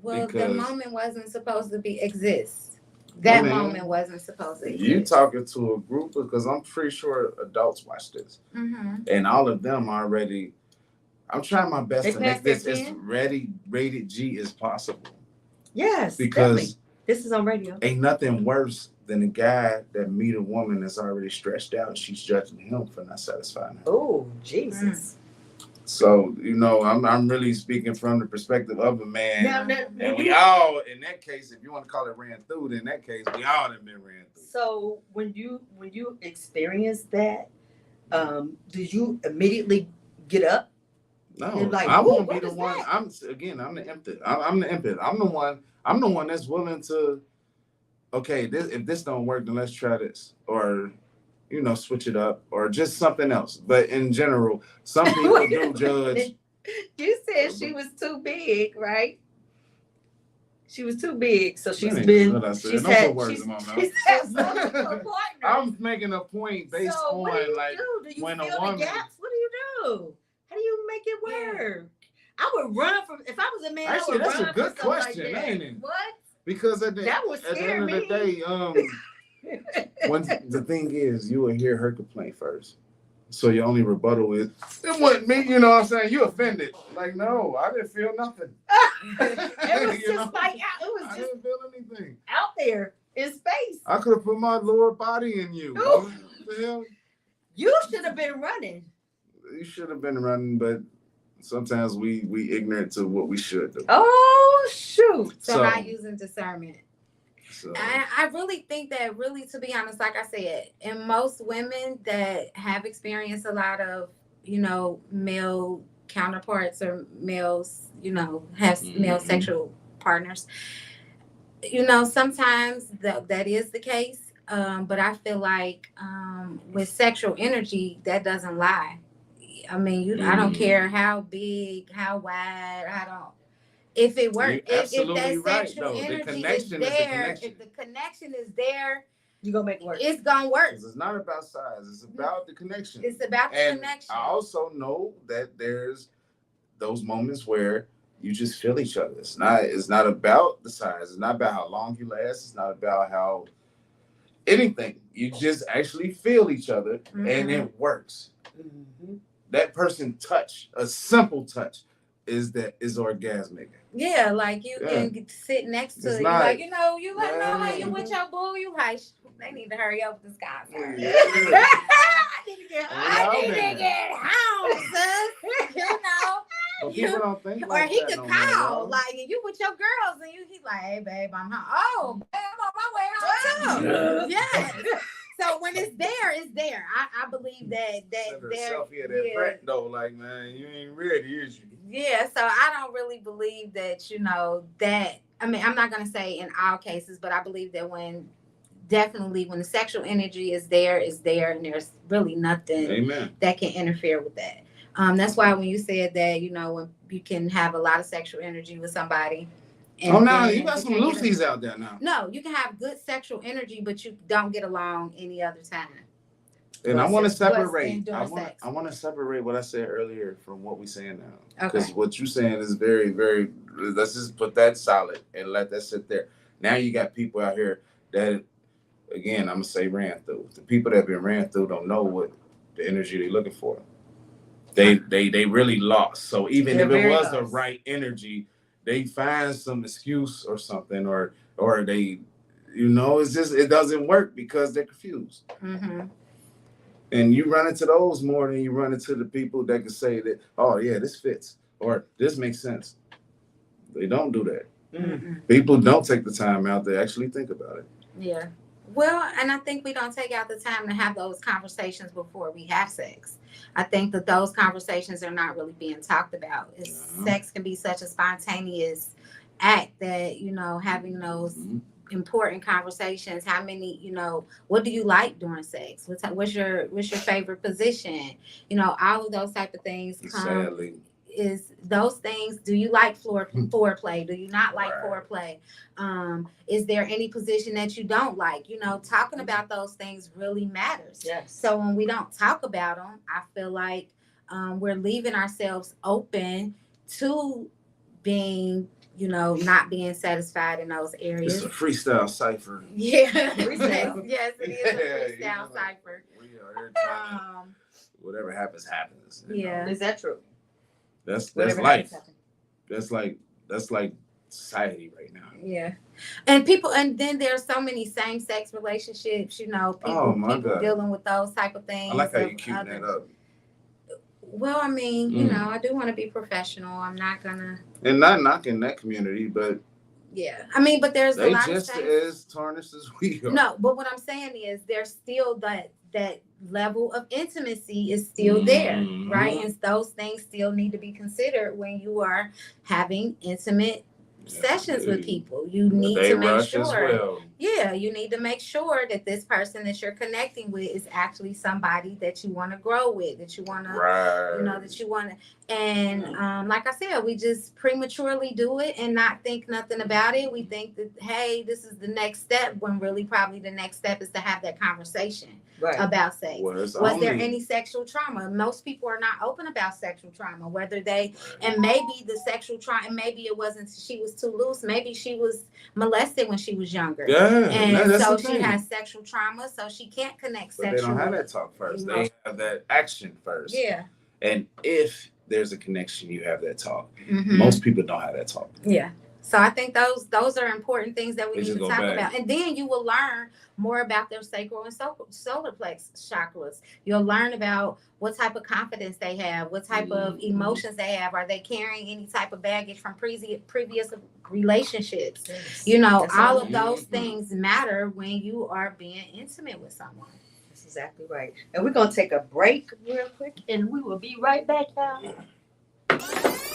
Speaker 2: Well, the
Speaker 4: because-
Speaker 2: moment wasn't supposed to exist. That
Speaker 4: I mean,
Speaker 2: moment wasn't supposed to exist.
Speaker 4: You talking to a group because I'm pretty sure adults watch this, and all of them already. I'm trying my best
Speaker 1: They
Speaker 4: to make
Speaker 1: passed their
Speaker 4: this as
Speaker 1: 10?
Speaker 4: rated G as possible
Speaker 1: Yes,
Speaker 4: because
Speaker 1: definitely. This is on radio.
Speaker 4: ain't nothing worse than a guy that meet a woman that's already stretched out and she's judging him for not satisfying her.
Speaker 1: Oh, Jesus.
Speaker 4: So I'm really speaking from the perspective of a man. And we all, in that case, if you want to call it ran through, then in that case, we all have been ran through.
Speaker 1: So when you experience that, do you immediately get up?
Speaker 4: No,
Speaker 1: You're like,
Speaker 4: I won't
Speaker 1: "Whoa,
Speaker 4: be the
Speaker 1: what is
Speaker 4: one.
Speaker 1: that?"
Speaker 4: I'm the empath. I'm the empath. I'm the one that's willing to. Okay, if this don't work, then let's try this, or switch it up, or just something else. But in general, some people do judge.
Speaker 1: You said she was too big, right? She was too big, so she's
Speaker 4: That ain't
Speaker 1: been.
Speaker 4: what I said.
Speaker 1: She's
Speaker 4: Don't
Speaker 1: had.
Speaker 4: put words
Speaker 1: She's,
Speaker 4: in my mouth.
Speaker 1: she's had multiple partners.
Speaker 4: I'm making a point based
Speaker 1: So what do
Speaker 4: on
Speaker 1: you
Speaker 4: like
Speaker 1: do? Do you
Speaker 4: when a
Speaker 1: fill
Speaker 4: woman.
Speaker 1: the gaps? What do you do? How do you make it work? I would run from if I was a man.
Speaker 4: Actually,
Speaker 1: I would
Speaker 4: that's
Speaker 1: run
Speaker 4: a good
Speaker 1: from something
Speaker 4: question,
Speaker 1: like that.
Speaker 4: ain't it?
Speaker 1: What?
Speaker 4: Because at the
Speaker 1: That would
Speaker 4: at the
Speaker 1: scare
Speaker 4: end of the
Speaker 1: me.
Speaker 4: day, when the thing is, you will hear her complaint first. So your only rebuttal is, it wasn't me, you know what I'm saying? You offended. Like, no, I didn't feel nothing.
Speaker 1: It was
Speaker 4: You
Speaker 1: just
Speaker 4: know?
Speaker 1: like it was
Speaker 4: I
Speaker 1: just
Speaker 4: didn't feel anything.
Speaker 1: out there in space.
Speaker 4: I could have put my lower body in you.
Speaker 1: Ooh.
Speaker 4: What the hell?
Speaker 1: You should have been running.
Speaker 4: You should have been running, but sometimes we ignorant to what we should do.
Speaker 1: Oh shoot!
Speaker 2: So not using discernment.
Speaker 4: So
Speaker 2: I really think that, really, to be honest, like I said, and most women that have experienced a lot of, male counterparts or males, have male sexual partners, sometimes that is the case. But I feel like with sexual energy, that doesn't lie. I mean, I don't care how big, how wide, if it works, if that sexual energy is there, if the connection is there,
Speaker 1: you gonna make it work.
Speaker 2: It's gonna work.
Speaker 4: It's not about size, it's about the connection.
Speaker 2: It's about the connection.
Speaker 4: I also know that there's those moments where you just feel each other. It's not about the size, it's not about how long you last, it's not about how anything. You just actually feel each other and it works. That person touch, a simple touch, is orgasmic.
Speaker 2: Yeah, like you can sit next to you, like you know how you with your boo, you like they need to hurry up with this guy. I need to get home, sis.
Speaker 4: But people don't think
Speaker 2: or
Speaker 4: like
Speaker 2: he
Speaker 4: that
Speaker 2: could
Speaker 4: no
Speaker 2: call,
Speaker 4: more,
Speaker 2: like you with your girls, and he like, hey babe, I'm home. Oh, babe, I'm on my way home too. Yes. So when it's there, it's there. I believe that there.
Speaker 4: Selfie of that friend though, like, man, you ain't ready, is you?
Speaker 2: Yeah, so I don't really believe that, that, I mean, I'm not going to say in all cases, but I believe that when the sexual energy is there, and there's really nothing that can interfere with that. That's why when you said that, when you can have a lot of sexual energy with somebody.
Speaker 4: And now you got some loosies out there now.
Speaker 2: No, you can have good sexual energy, but you don't get along any other time.
Speaker 4: And I want to separate. I want to separate what I said earlier from what we're saying now. Because what you're saying is very, very. Let's just put that solid and let that sit there. Now you got people out here that, again, I'm gonna say ran through. The people that have been ran through don't know what the energy they're looking for. They really lost. So even if it was the right energy, they find some excuse or something, or they, it's just it doesn't work because they're confused. And you run into those more than you run into the people that can say that, oh yeah, this fits or this makes sense. They don't do that. People don't take the time out to actually think about it.
Speaker 2: Yeah. Well, and I think we don't take out the time to have those conversations before we have sex. I think that those conversations are not really being talked about. Sex can be such a spontaneous act that, having those important conversations. How many, what do you like during sex? What's your favorite position? All of those type of things
Speaker 4: Sadly.
Speaker 2: Is those things. Do you like foreplay? Do you not like foreplay? Is there any position that you don't like? Talking about those things really matters.
Speaker 1: Yes.
Speaker 2: So when we don't talk about them, I feel like we're leaving ourselves open to being, not being satisfied in those areas.
Speaker 4: It's a freestyle cipher.
Speaker 2: Yeah. Yes, it is a freestyle cipher.
Speaker 4: We are here trying whatever happens.
Speaker 2: Yeah.
Speaker 1: Is that true?
Speaker 4: That's life. That's like society right now.
Speaker 2: Yeah. And then there's so many same-sex relationships, people dealing with those type of things.
Speaker 4: I like how you keep that up.
Speaker 2: Well, I mean, I do want to be professional. I'm not gonna.
Speaker 4: And not knocking that community, but
Speaker 2: yeah, I mean, but there's a lot of
Speaker 4: just as tarnished as we are.
Speaker 2: No, but what I'm saying is there's still that level of intimacy is still there, right? And those things still need to be considered when you are having intimate sessions with people. You need
Speaker 4: They
Speaker 2: to make
Speaker 4: rush
Speaker 2: sure.
Speaker 4: as well.
Speaker 2: Yeah, you need to make sure that this person that you're connecting with is actually somebody that you want to grow with, that you want to,
Speaker 4: Right.
Speaker 2: you know, that you want to. And like I said, we just prematurely do it and not think nothing about it. We think that, hey, this is the next step, when really probably the next step is to have that conversation about sex.
Speaker 4: Well,
Speaker 2: Was there any sexual trauma? Most people are not open about sexual trauma, whether they, and maybe the sexual trauma, and maybe it wasn't, she was too loose. Maybe she was molested when she was younger.
Speaker 4: Yeah,
Speaker 2: and
Speaker 4: that's
Speaker 2: so
Speaker 4: the
Speaker 2: she
Speaker 4: thing.
Speaker 2: has sexual trauma, so she can't connect
Speaker 4: But
Speaker 2: sexually.
Speaker 4: they don't have that talk first. They have that action first.
Speaker 2: Yeah.
Speaker 4: And if there's a connection, you have that talk.
Speaker 2: Mhm.
Speaker 4: Most people don't have that talk.
Speaker 2: Yeah. So I think those are important things that we
Speaker 4: They
Speaker 2: need
Speaker 4: just
Speaker 2: to
Speaker 4: go
Speaker 2: talk
Speaker 4: back.
Speaker 2: about. And then you will learn more about their sacral and solar plex chakras. You'll learn about what type of confidence they have, what type of emotions they have. Are they carrying any type of baggage from previous relationships?
Speaker 1: Yes.
Speaker 2: You know,
Speaker 1: That's
Speaker 2: all
Speaker 1: right.
Speaker 2: of those things matter when you are being intimate with someone.
Speaker 1: That's exactly right. And we're gonna take a break real quick, and we will be right back, y'all.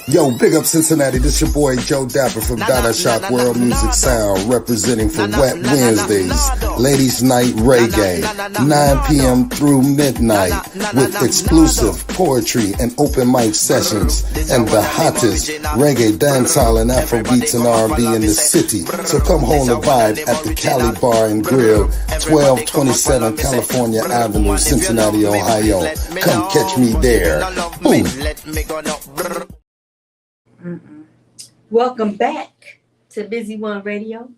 Speaker 7: Yo, big up Cincinnati. This your boy Joe Dapper from Dada Shock World Music Sound, representing for Wet Wednesdays, Ladies Night Reggae, 9 p.m. through midnight, with exclusive poetry and open mic sessions, and the hottest reggae, dancehall, and Afrobeats and R&B in the city. So come hold a vibe at the Cali Bar and Grill, 1227 California Avenue, Cincinnati, Ohio. Come catch me there. Boom.
Speaker 1: Welcome back to Busy One Radio.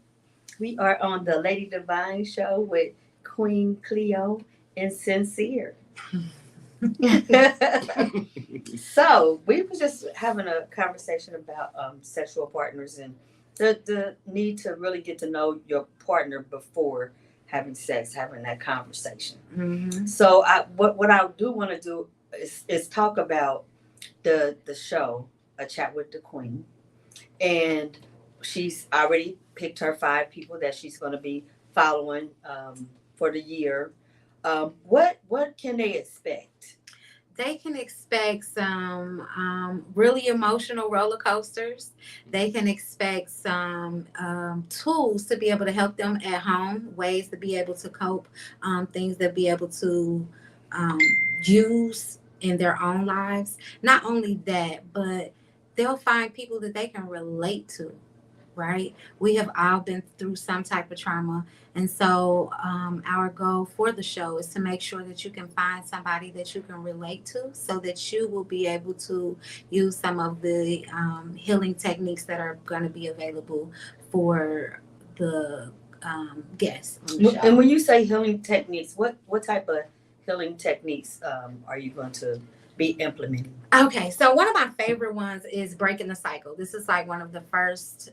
Speaker 1: We are on the Lady Devine show with Queen Cleo and Sincere. So we were just having a conversation about sexual partners and the need to really get to know your partner before having sex, having that conversation.
Speaker 2: Mm-hmm.
Speaker 1: So what I do want to do is talk about the show, A Chat with the Queen. And she's already picked her 5 people that she's going to be following for the year. What can they expect?
Speaker 2: They can expect some really emotional roller coasters. They can expect some tools to be able to help them at home, ways to be able to cope, things that be able to use in their own lives. Not only that, but they'll find people that they can relate to, right? We have all been through some type of trauma. And so our goal for the show is to make sure that you can find somebody that you can relate to, so that you will be able to use some of the healing techniques that are going to be available for the guests on the show.
Speaker 1: And when you say healing techniques, what type of healing techniques are you going to be implementing?
Speaker 2: Okay, so one of my favorite ones is breaking the cycle. This is like one of the first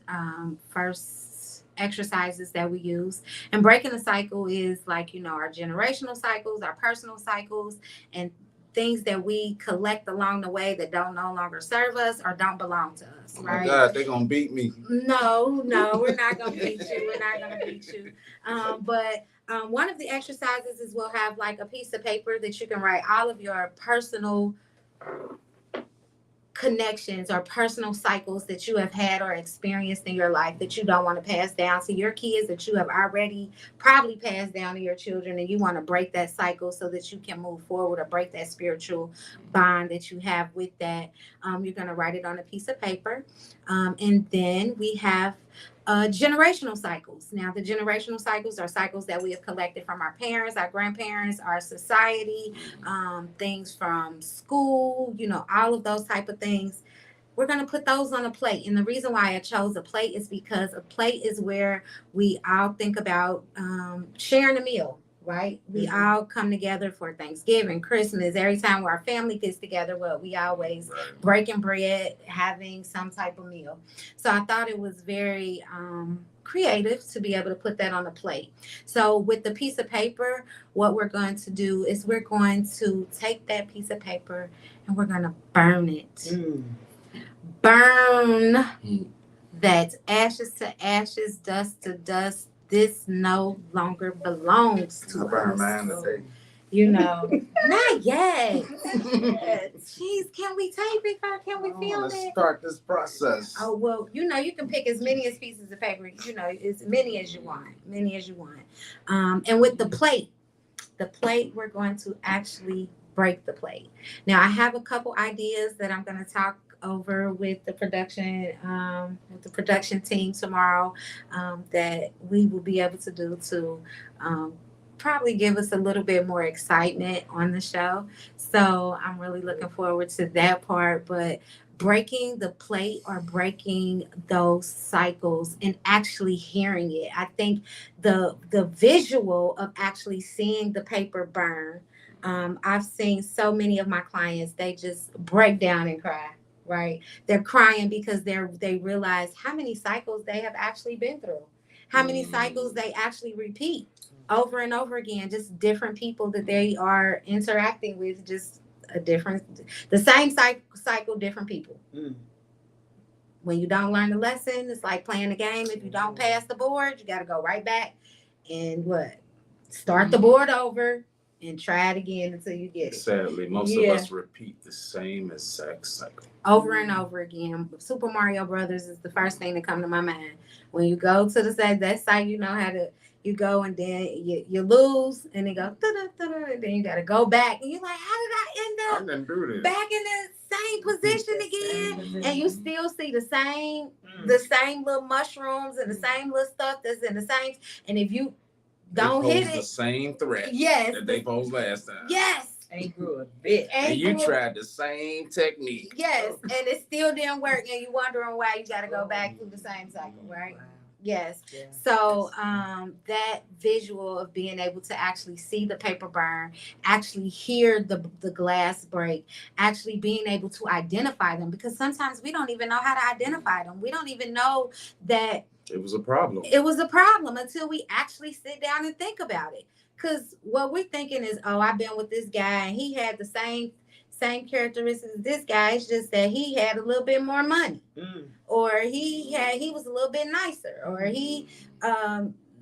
Speaker 2: exercises that we use. And breaking the cycle is like, you know, our generational cycles, our personal cycles, and things that we collect along the way that don't no longer serve us or don't belong to us, right?
Speaker 4: Oh my God, they're going to beat me.
Speaker 2: No, we're not going to beat you. We're not going to beat you. But one of the exercises is we'll have like a piece of paper that you can write all of your personal connections or personal cycles that you have had or experienced in your life that you don't want to pass down to your kids, that you have already probably passed down to your children, and you want to break that cycle so that you can move forward or break that spiritual bond that you have with that. You're going to write it on a piece of paper. And then we have generational cycles. Now, the generational cycles are cycles that we have collected from our parents, our grandparents, our society, things from school, you know, all of those type of things. We're going to put those on a plate. And the reason why I chose a plate is because a plate is where we all think about sharing a meal, right? We all come together for Thanksgiving, Christmas, every time our family gets together, well, we always breaking bread, having some type of meal. So I thought it was very creative to be able to put that on the plate. So with the piece of paper, what we're going to do is we're going to take that piece of paper and we're going to burn it. Burn that, ashes to ashes, dust to dust. This no longer belongs to us.
Speaker 4: I burn mine today.
Speaker 2: You know, not yet. Jeez, can we tape it? Can we film
Speaker 4: Let's
Speaker 2: it?
Speaker 4: start this process.
Speaker 2: Oh well, you know, you can pick as many as pieces of paper, you know, as many as you want, and with the plate, we're going to actually break the plate. Now, I have a couple ideas that I'm going to talk over with the production team tomorrow, that we will be able to do to probably give us a little bit more excitement on the show. So I'm really looking forward to that part. But breaking the plate or breaking those cycles and actually hearing it, I think the visual of actually seeing the paper burn, I've seen so many of my clients, they just break down and cry. Right, they're crying because they realize how many cycles they have actually been through, how many cycles they actually repeat over and over again, just different people that they are interacting with, just the same cycle, different people. When you don't learn the lesson, it's like playing a game. If you don't pass the board, you got to go right back and start the board over and try it again until you get it.
Speaker 4: Sadly, most of us repeat the same exact cycle
Speaker 2: over and over again. Super Mario Brothers is the first thing that come to my mind. When you go to that site, you know how to, you go and then you lose and then go and then you got to go back and you're like, how did I end up back in the same position again? And you still see the same little mushrooms and the same little stuff that's in the same. And if you don't hit
Speaker 4: the
Speaker 2: it,
Speaker 4: same threat
Speaker 2: that
Speaker 4: they posed last time.
Speaker 1: Ain't grew a bit.
Speaker 4: And you tried the same technique.
Speaker 2: And it still didn't work, and you wondering why you got to go back through the same cycle, right? Wow. Yes. Yeah. So that visual of being able to actually see the paper burn, actually hear the glass break, actually being able to identify them, because sometimes we don't even know how to identify them. We don't even know that
Speaker 4: it was a problem.
Speaker 2: It was a problem until we actually sit down and think about it. Because what we're thinking is, oh, I've been with this guy and he had the same characteristics as this guy. It's just that he had a little bit more money, or he was a little bit nicer, or he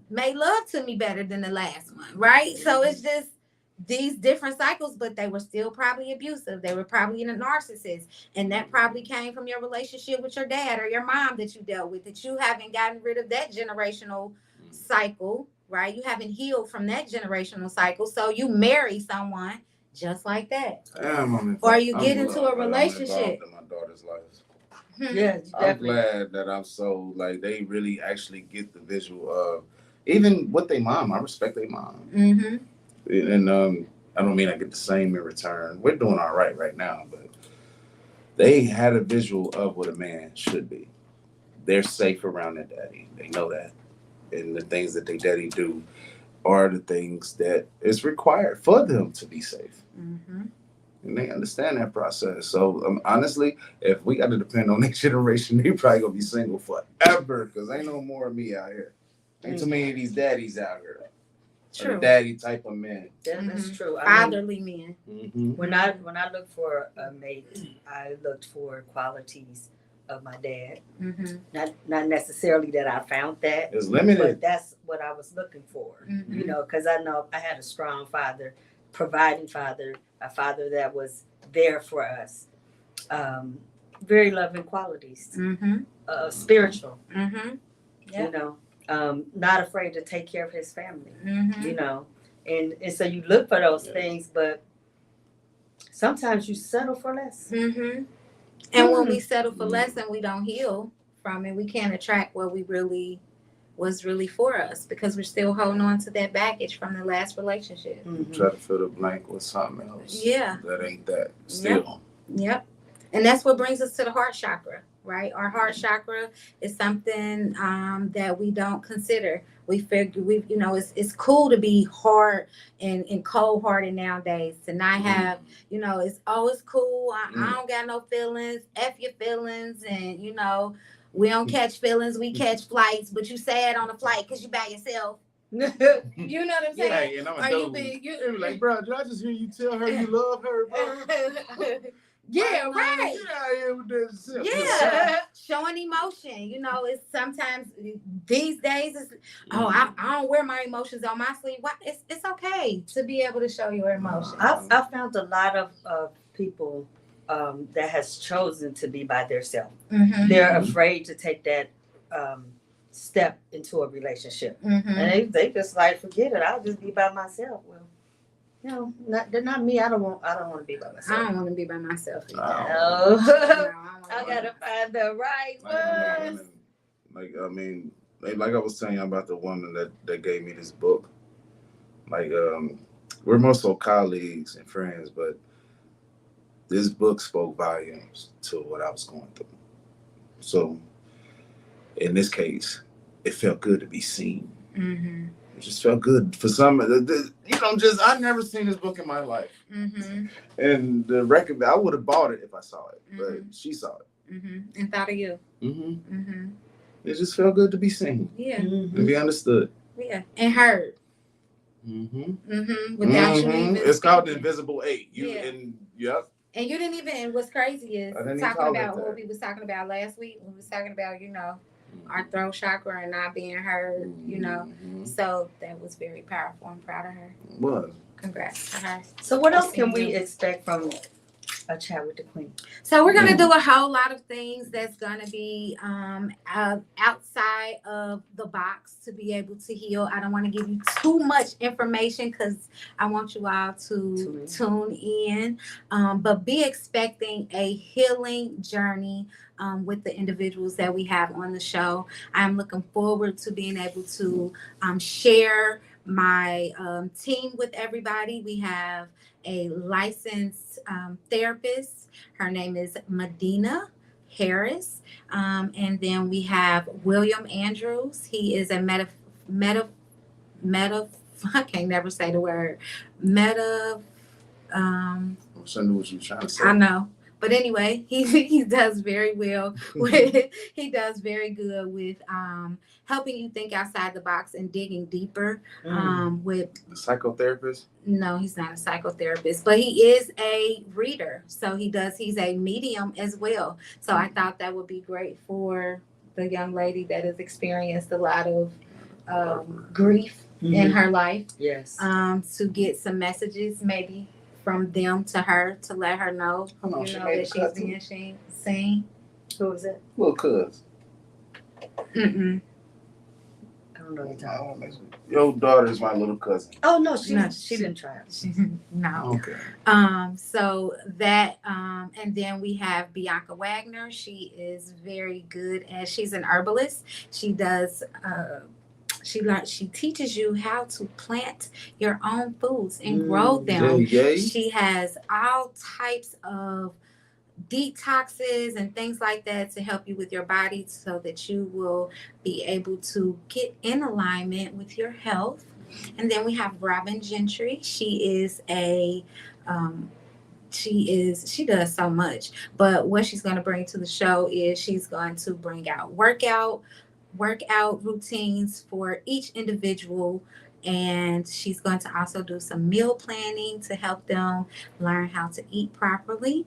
Speaker 2: made love to me better than the last one, right? So it's just these different cycles, but they were still probably abusive. They were probably in a narcissist, and that probably came from your relationship with your dad or your mom that you dealt with, that you haven't gotten rid of that generational cycle, right? You haven't healed from that generational cycle, so you marry someone just like that, or you get into a relationship.
Speaker 4: In my daughter's life.
Speaker 1: Yeah,
Speaker 4: I'm glad that I'm so they really actually get the visual of even with their mom. I respect their mom. And I don't mean I get the same in return. We're doing all right now, but they had a visual of what a man should be. They're safe around their daddy. They know that. And the things that their daddy do are the things that is required for them to be safe. And they understand that process. So honestly, if we got to depend on next generation, they probably going to be single forever, because ain't no more of me out here. Ain't too many of these daddies out here. True. Daddy type of men.
Speaker 1: That's true.
Speaker 2: Fatherly men.
Speaker 1: When I look for a mate, I looked for qualities of my dad. Not necessarily that I found that.
Speaker 4: It's limited.
Speaker 1: But that's what I was looking for. You know, because I know I had a strong father, providing father, a father that was there for us. Very loving qualities. Spiritual. You know. Not afraid to take care of his family, you know, and so you look for those things, but sometimes you settle for less. And
Speaker 2: when we settle for less and we don't heal from it, we can't attract what was really for us, because we're still holding on to that baggage from the last relationship.
Speaker 4: Try to fill the blank with something else. That ain't that still.
Speaker 2: Yep. And that's what brings us to the heart chakra. Right, our heart chakra is something that we don't consider. We figure it's cool to be hard and cold-hearted nowadays, to not have, it's always cool. I don't got no feelings. F your feelings, and we don't catch feelings. We catch flights, but you sad on a flight because you by yourself. You know what I'm saying?
Speaker 4: Yeah, and I'm you like, bro, did I just hear you tell her you love her, bro?
Speaker 2: Yeah, right.
Speaker 4: Get out here with this.
Speaker 2: showing emotion. You know, it's sometimes these days it's I don't wear my emotions on my sleeve. What? It's okay to be able to show your emotions.
Speaker 1: I've found a lot of people that has chosen to be by themselves.
Speaker 2: Mm-hmm.
Speaker 1: They're afraid to take that step into a relationship,
Speaker 2: Mm-hmm.
Speaker 1: and they just like forget it. I'll just be by myself. Well, you know, they're not me. I don't want to be by myself.
Speaker 2: I don't want to be by myself.
Speaker 1: No.
Speaker 2: I
Speaker 1: gotta find the right words.
Speaker 4: Like I was saying about the woman that gave me this book. Like we're more so colleagues and friends, but this book spoke volumes to what I was going through. So in this case, it felt good to be seen.
Speaker 2: Mm-hmm.
Speaker 4: It just felt good for some, I've never seen this book in my life.
Speaker 2: Mm-hmm.
Speaker 4: And the record, I would have bought it if I saw it, but she saw it.
Speaker 2: Mm-hmm. And thought of you.
Speaker 4: Mm-hmm.
Speaker 2: Mm-hmm.
Speaker 4: It just felt good to be seen.
Speaker 2: Yeah.
Speaker 1: Mm-hmm.
Speaker 4: And be understood.
Speaker 2: Yeah. And heard.
Speaker 4: Mm-hmm.
Speaker 2: Mm-hmm. Without you even
Speaker 4: It's called the
Speaker 2: speaking.
Speaker 4: Invisible Eight. Yep.
Speaker 2: And you didn't even, what's crazy is talking about what we was talking about last week. We was talking about, our throat chakra and not being heard,
Speaker 4: Mm-hmm.
Speaker 2: So that was very powerful. I'm proud of her.
Speaker 4: What?
Speaker 2: Congrats to her.
Speaker 1: So what else can we expect from a chat with the queen?
Speaker 2: So we're gonna do a whole lot of things that's gonna be outside of the box to be able to heal. I don't want to give you too much information because I want you all to tune in. But be expecting a healing journey with the individuals that we have on the show. I'm looking forward to being able to share my team with everybody. We have a licensed therapist. Her name is Medina Harris. And then we have William Andrews. He is a I can never say the word.
Speaker 4: I'm sure what you're trying to say.
Speaker 2: I know. But anyway, he does very well with, he does very good with helping you think outside the box and digging deeper with
Speaker 4: psychotherapist.
Speaker 2: No, he's not a psychotherapist, but he is a reader. So he's a medium as well. So I thought that would be great for the young lady that has experienced a lot of grief in her life.
Speaker 1: Yes.
Speaker 2: To get some messages maybe from them to her to let her know, that she's being seen.
Speaker 1: Who was it?
Speaker 4: Little cuz.
Speaker 2: Mm-mm.
Speaker 1: I don't know your
Speaker 4: Your daughter is my little cousin.
Speaker 1: Oh no, she didn't try it.
Speaker 2: No.
Speaker 4: Okay.
Speaker 2: So that and then we have Bianca Wagner. She is very good she's an herbalist. She does she teaches you how to plant your own foods and grow them.
Speaker 4: Yay.
Speaker 2: She has all types of detoxes and things like that to help you with your body so that you will be able to get in alignment with your health. And then we have Robin Gentry. She is she does so much, but what she's going to bring to the show is she's going to bring out workout routines for each individual, and she's going to also do some meal planning to help them learn how to eat properly.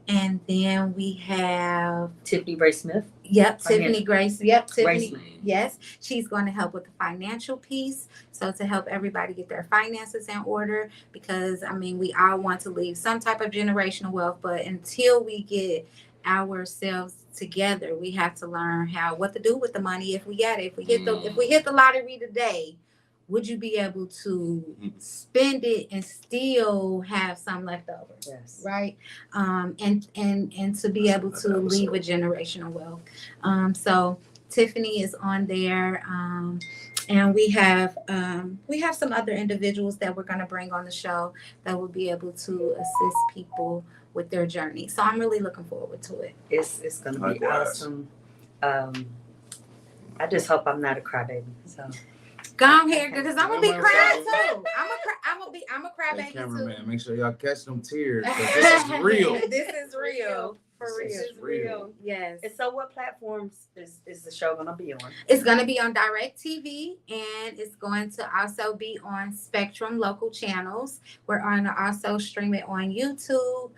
Speaker 2: And then we have
Speaker 1: Tiffany Gray Smith.
Speaker 2: Yep, Tiffany Grace. Yep, Tiffany.
Speaker 1: Smith.
Speaker 2: Yes, she's going to help with the financial piece. So to help everybody get their finances in order, because we all want to leave some type of generational wealth, but until we get ourselves together, we have to learn what to do with the money if we get it. If we hit the lottery today, would you be able to spend it and still have some left over?
Speaker 1: Yes.
Speaker 2: Right. And to be able to leave a generational wealth. So Tiffany is on there. And we have some other individuals that we're going to bring on the show that will be able to assist people with their journey. So I'm really looking forward to it.
Speaker 1: It's going to be awesome. I just hope I'm not a crybaby. So
Speaker 2: go ahead, because I'm gonna be crying too. I'm a crybaby too.
Speaker 4: Cameraman, make sure y'all catch them tears. This is real.
Speaker 2: This is real. For
Speaker 4: This
Speaker 2: real.
Speaker 4: is real.
Speaker 2: Yes.
Speaker 1: And so what platforms is the show gonna be on?
Speaker 2: It's going to be on Direct TV, and it's going to also be on Spectrum local channels. We're going to also stream it on YouTube,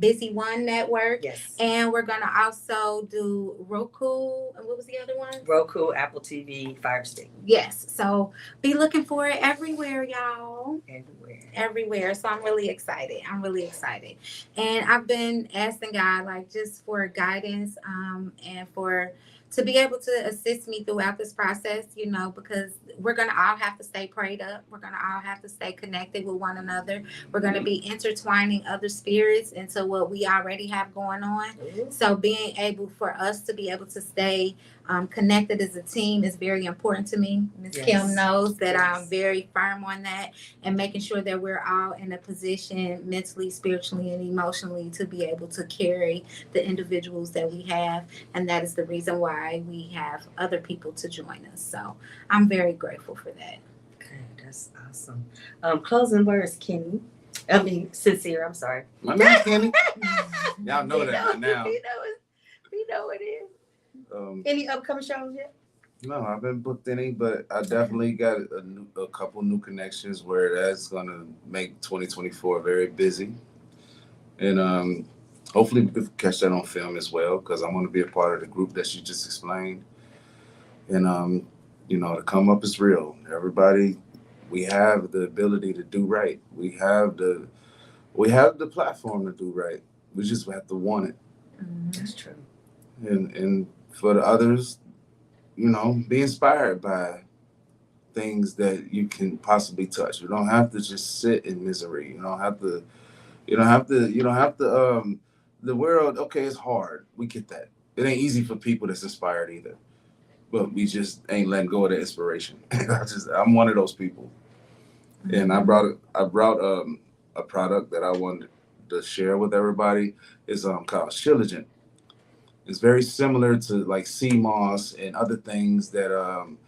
Speaker 2: Busy One Network,
Speaker 1: Yes.
Speaker 2: and we're going to also do Roku. And what was the other one?
Speaker 1: Roku, Apple TV, Fire Stick,
Speaker 2: Yes. So be looking for it everywhere, y'all. Everywhere. So I'm really excited. And I've been asking God, like, just for guidance, and to be able to assist me throughout this process, because we're going to all have to stay prayed up. We're going to all have to stay connected with one another. We're going to be intertwining other spirits into what we already have going on.
Speaker 1: Mm-hmm.
Speaker 2: So being able for us to be able to stay connected as a team is very important to me. Ms.
Speaker 1: Yes.
Speaker 2: Kim knows that
Speaker 1: Yes.
Speaker 2: I'm very firm on that, and making sure that we're all in a position mentally, spiritually, and emotionally to be able to carry the individuals that we have. And that is the reason why we have other people to join us. So I'm very grateful for that.
Speaker 1: Okay, that's awesome. Closing words, Kenny. I mean, Sincere, I'm sorry.
Speaker 4: My name's Kenny. Y'all know that by now.
Speaker 1: We know it is. Any upcoming shows yet?
Speaker 4: No, I've been booked any, but I definitely got a couple new connections where that's gonna make 2024 very busy, and hopefully we can catch that on film as well, because I want to be a part of the group that you just explained. And the come up is real. Everybody, we have the ability to do right. We have the platform to do right. We just have to want it.
Speaker 1: That's true.
Speaker 4: And for the others, be inspired by things that you can possibly touch. You don't have to just sit in misery. You don't have to. The world, okay, it's hard. We get that. It ain't easy for people that's inspired either. But we just ain't letting go of the inspiration. I'm one of those people. And I brought a product that I wanted to share with everybody. It's called Shilligant. It's very similar to like sea moss and other things that I'm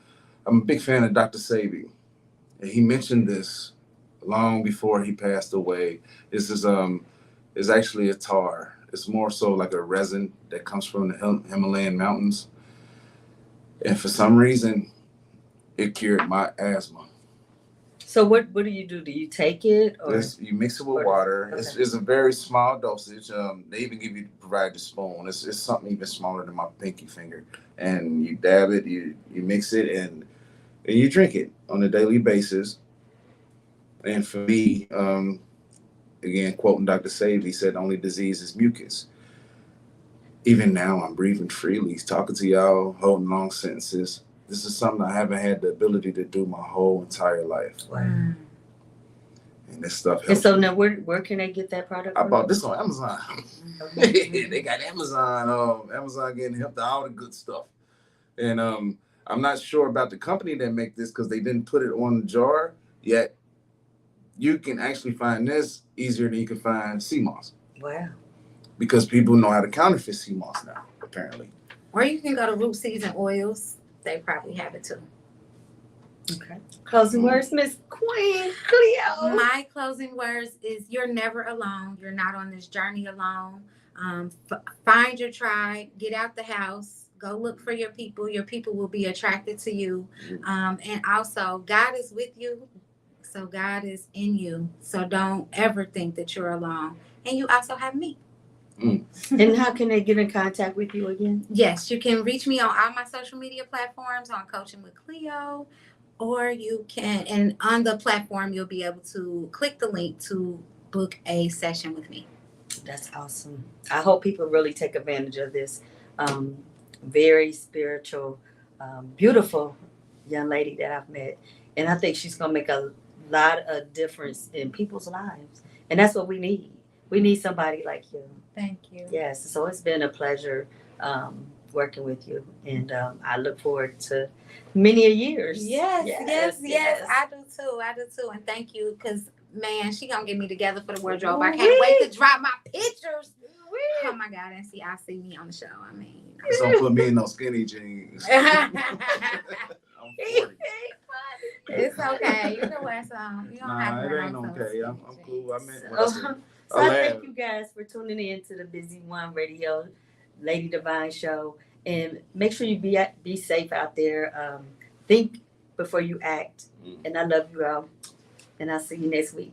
Speaker 4: a big fan of Dr. Sebi. And he mentioned this long before he passed away. This is it's actually a tar. It's more so like a resin that comes from the Himalayan mountains. And for some reason, it cured my asthma.
Speaker 1: So what do you do? Do you take it, or
Speaker 4: You mix it with water.
Speaker 1: Okay.
Speaker 4: It's a very small dosage. They even provide the spoon. It's something even smaller than my pinky finger. And you dab it, you mix it, and you drink it on a daily basis. And for me, again, quoting Dr. Save, he said, the only disease is mucus. Even now, I'm breathing freely, talking to y'all, holding long sentences. This is something I haven't had the ability to do my whole entire life.
Speaker 1: Wow.
Speaker 4: And this stuff helps.
Speaker 1: And so now, where can they get that product?
Speaker 4: I
Speaker 1: from?
Speaker 4: bought this on Amazon.
Speaker 1: Okay.
Speaker 4: They got Amazon getting help all the good stuff. And I'm not sure about the company that make this because they didn't put it on the jar yet. You can actually find this easier than you can find sea moss.
Speaker 1: Wow.
Speaker 4: Because people know how to counterfeit sea moss now, apparently.
Speaker 2: Or you can go to Root Seeds and Oils. They probably have it too.
Speaker 1: Okay. Closing words, Miss Queen Cleo.
Speaker 2: My closing words is you're never alone. You're not on this journey alone. Find your tribe. Get out the house. Go look for your people. Your people will be attracted to you. And also, God is with you. So God is in you. So don't ever think that you're alone. And you also have me.
Speaker 1: And how can they get in contact with you again?
Speaker 2: Yes, you can reach me on all my social media platforms on Coaching with Cleo, or you can, and on the platform, you'll be able to click the link to book a session with me.
Speaker 1: That's awesome. I hope people really take advantage of this very spiritual, beautiful young lady that I've met. And I think she's going to make a lot of difference in people's lives. And that's what we need. We need somebody like you.
Speaker 2: Thank you.
Speaker 1: Yes. So it's been a pleasure working with you. And I look forward to many a years.
Speaker 2: Yes. I do too. And thank you, because, man, she going to get me together for the wardrobe. I can't wait to drop my pictures. Oh, my God. And I'll see me on the show. I mean,
Speaker 4: Just don't put me in those skinny jeans. I'm 40.
Speaker 2: It's okay. You can wear some. You don't have to
Speaker 4: It
Speaker 2: wear
Speaker 4: ain't
Speaker 2: some
Speaker 4: okay. I'm
Speaker 2: skinny
Speaker 4: cool. I
Speaker 2: jeans.
Speaker 4: meant what I said.
Speaker 1: So
Speaker 4: I
Speaker 1: I
Speaker 4: laugh.
Speaker 1: thank you guys for tuning in to the Busy One Radio Lady Devine show. And make sure you be safe out there. Think before you act. And I love you all. And I'll see you next week.